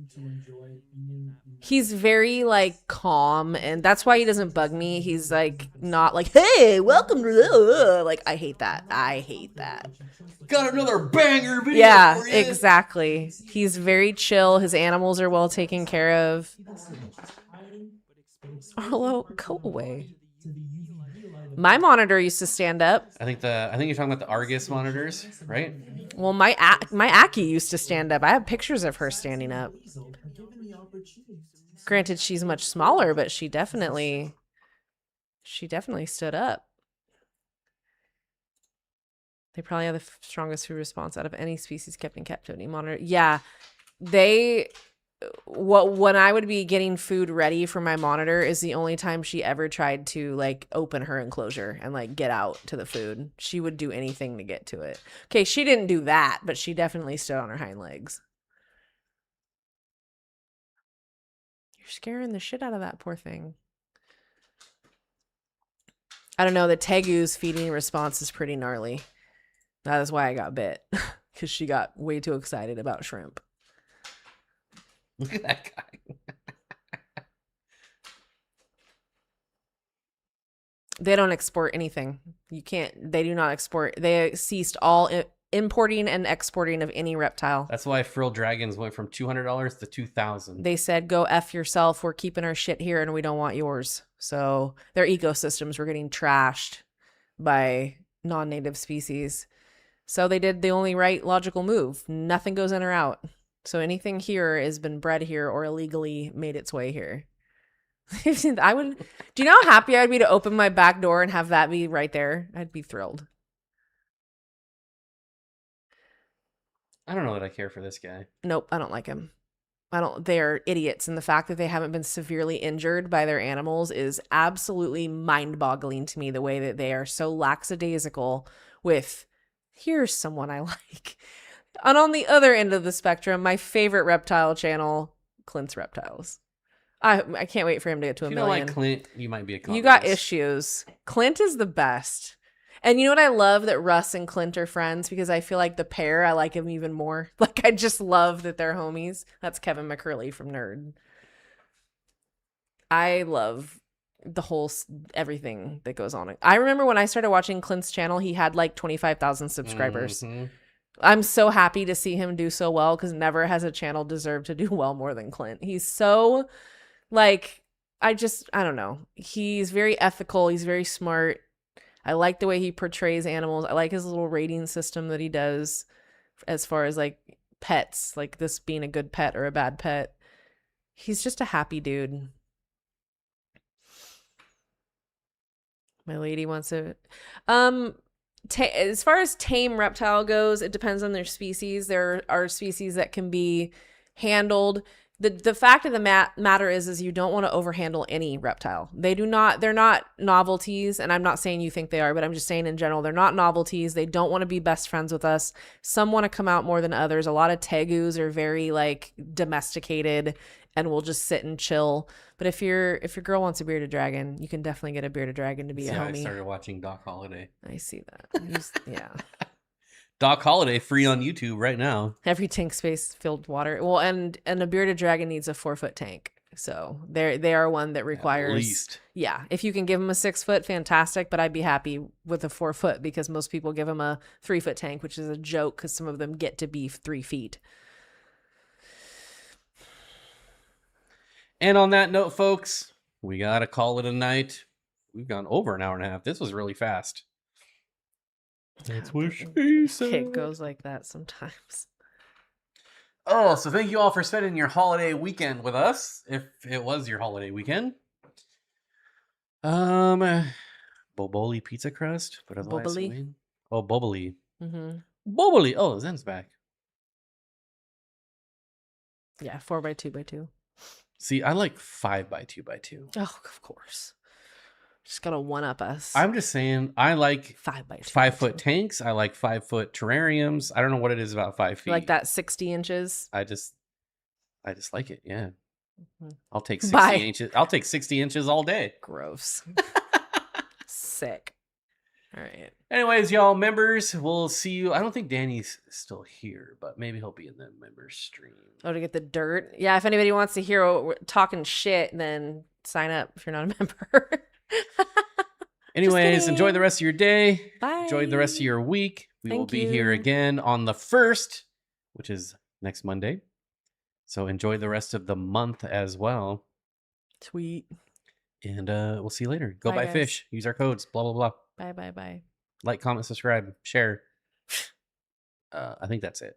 He's very like calm, and that's why he doesn't bug me. He's like not like, hey, welcome to like I hate that. Got another banger video. Yeah, for you. exactly. He's very chill. His animals are well taken care of. Arlo, go away. My monitor used to stand up. I think you're talking about the Argus monitors, right? Well, my Aki used to stand up. I have pictures of her standing up. Granted, she's much smaller, but she definitely stood up. They probably have the strongest food response out of any species kept in captivity. Monitor, yeah, when I would be getting food ready for my monitor is the only time she ever tried to like open her enclosure and like get out to the food. She would do anything to get to it. Okay, she didn't do that, but she definitely stood on her hind legs. You're scaring the shit out of that poor thing. I don't know, the Tegu's feeding response is pretty gnarly. That is why I got bit, because she got way too excited about shrimp. Look at that guy. They don't export anything. They do not export. They ceased all importing and exporting of any reptile. That's why frilled dragons went from $200 to $2,000. They said, go F yourself. We're keeping our shit here and we don't want yours. So their ecosystems were getting trashed by non-native species. So they did the only right logical move. Nothing goes in or out. So anything here has been bred here or illegally made its way here. Do you know how happy I'd be to open my back door and have that be right there? I'd be thrilled. I don't know that I care for this guy. Nope, I don't like him. They're idiots, and the fact that they haven't been severely injured by their animals is absolutely mind-boggling to me, the way that they are so lackadaisical with, here's someone I like. And on the other end of the spectrum, my favorite reptile channel, Clint's Reptiles. I can't wait for him to get to If a you don't million. like Clint, you might be a communist. You got issues. Clint is the best. And you know what I love? That Russ and Clint are friends, because I feel like the pair, I like him even more. Like, I just love that they're homies. That's Kevin McCurley from Nerd. I love the whole everything that goes on. I remember when I started watching Clint's channel, he had like 25,000 subscribers. Mm-hmm. I'm so happy to see him do so well, because never has a channel deserved to do well more than Clint. He's so, like, I don't know. He's very ethical. He's very smart. I like the way he portrays animals. I like his little rating system that he does as far as like pets, like this being a good pet or a bad pet. He's just a happy dude. My lady wants to as far as tame reptile goes, it depends on their species. There are species that can be handled. The fact of the matter is you don't want to overhandle any reptile. They're not novelties, and I'm not saying you think they are, but I'm just saying in general, they're not novelties. They don't want to be best friends with us. Some want to come out more than others. A lot of tegus are very like domesticated and will just sit and chill. But if your girl wants a bearded dragon, you can definitely get a bearded dragon to be a homie. I started watching Doc Holliday. I see that. Yeah. Doc Holiday free on YouTube right now. Every tank space filled water. Well, and a bearded dragon needs a 4-foot tank. So they are one that requires, At least. yeah, if you can give them a 6-foot, fantastic. But I'd be happy with a 4-foot because most people give them a 3-foot tank, which is a joke because some of them get to be 3 feet. And on that note, folks, we got to call it a night. We've gone over an hour and a half. This was really fast. That's what she said. It goes like that sometimes. Oh, so thank you all for spending your holiday weekend with us. If it was your holiday weekend. Boboli pizza crust, but otherwise, Boboli? Oh, Boboli. Mm-hmm. Boboli. Oh, Zen's back. Yeah, 4x2x2. See, I like 5x2x2. Oh, of course. Just gotta one up us. I'm just saying, I like 5x2. 5-foot tanks. I like 5-foot terrariums. I don't know what it is about 5 feet. Like that 60 inches. I just like it. Yeah. Mhm. I'll take 60 Bye. inches. I'll take 60 inches all day. Gross. Sick. All right. Anyways, y'all members, we'll see you. I don't think Danny's still here, but maybe he'll be in the members stream. Oh, to get the dirt. Yeah, if anybody wants to hear what we're talking shit, then sign up if you're not a member. Anyways, enjoy kidding. the rest of your day. Bye. Enjoy the rest of your week. We will Thank be here you. again on the 1st, which is next Monday. So enjoy the rest of the month as well. Sweet. And we'll see you later. Go Bye, buy guys. fish. Use our codes. Blah, blah, blah. Bye, bye, bye. Like, comment, subscribe, share. I think that's it.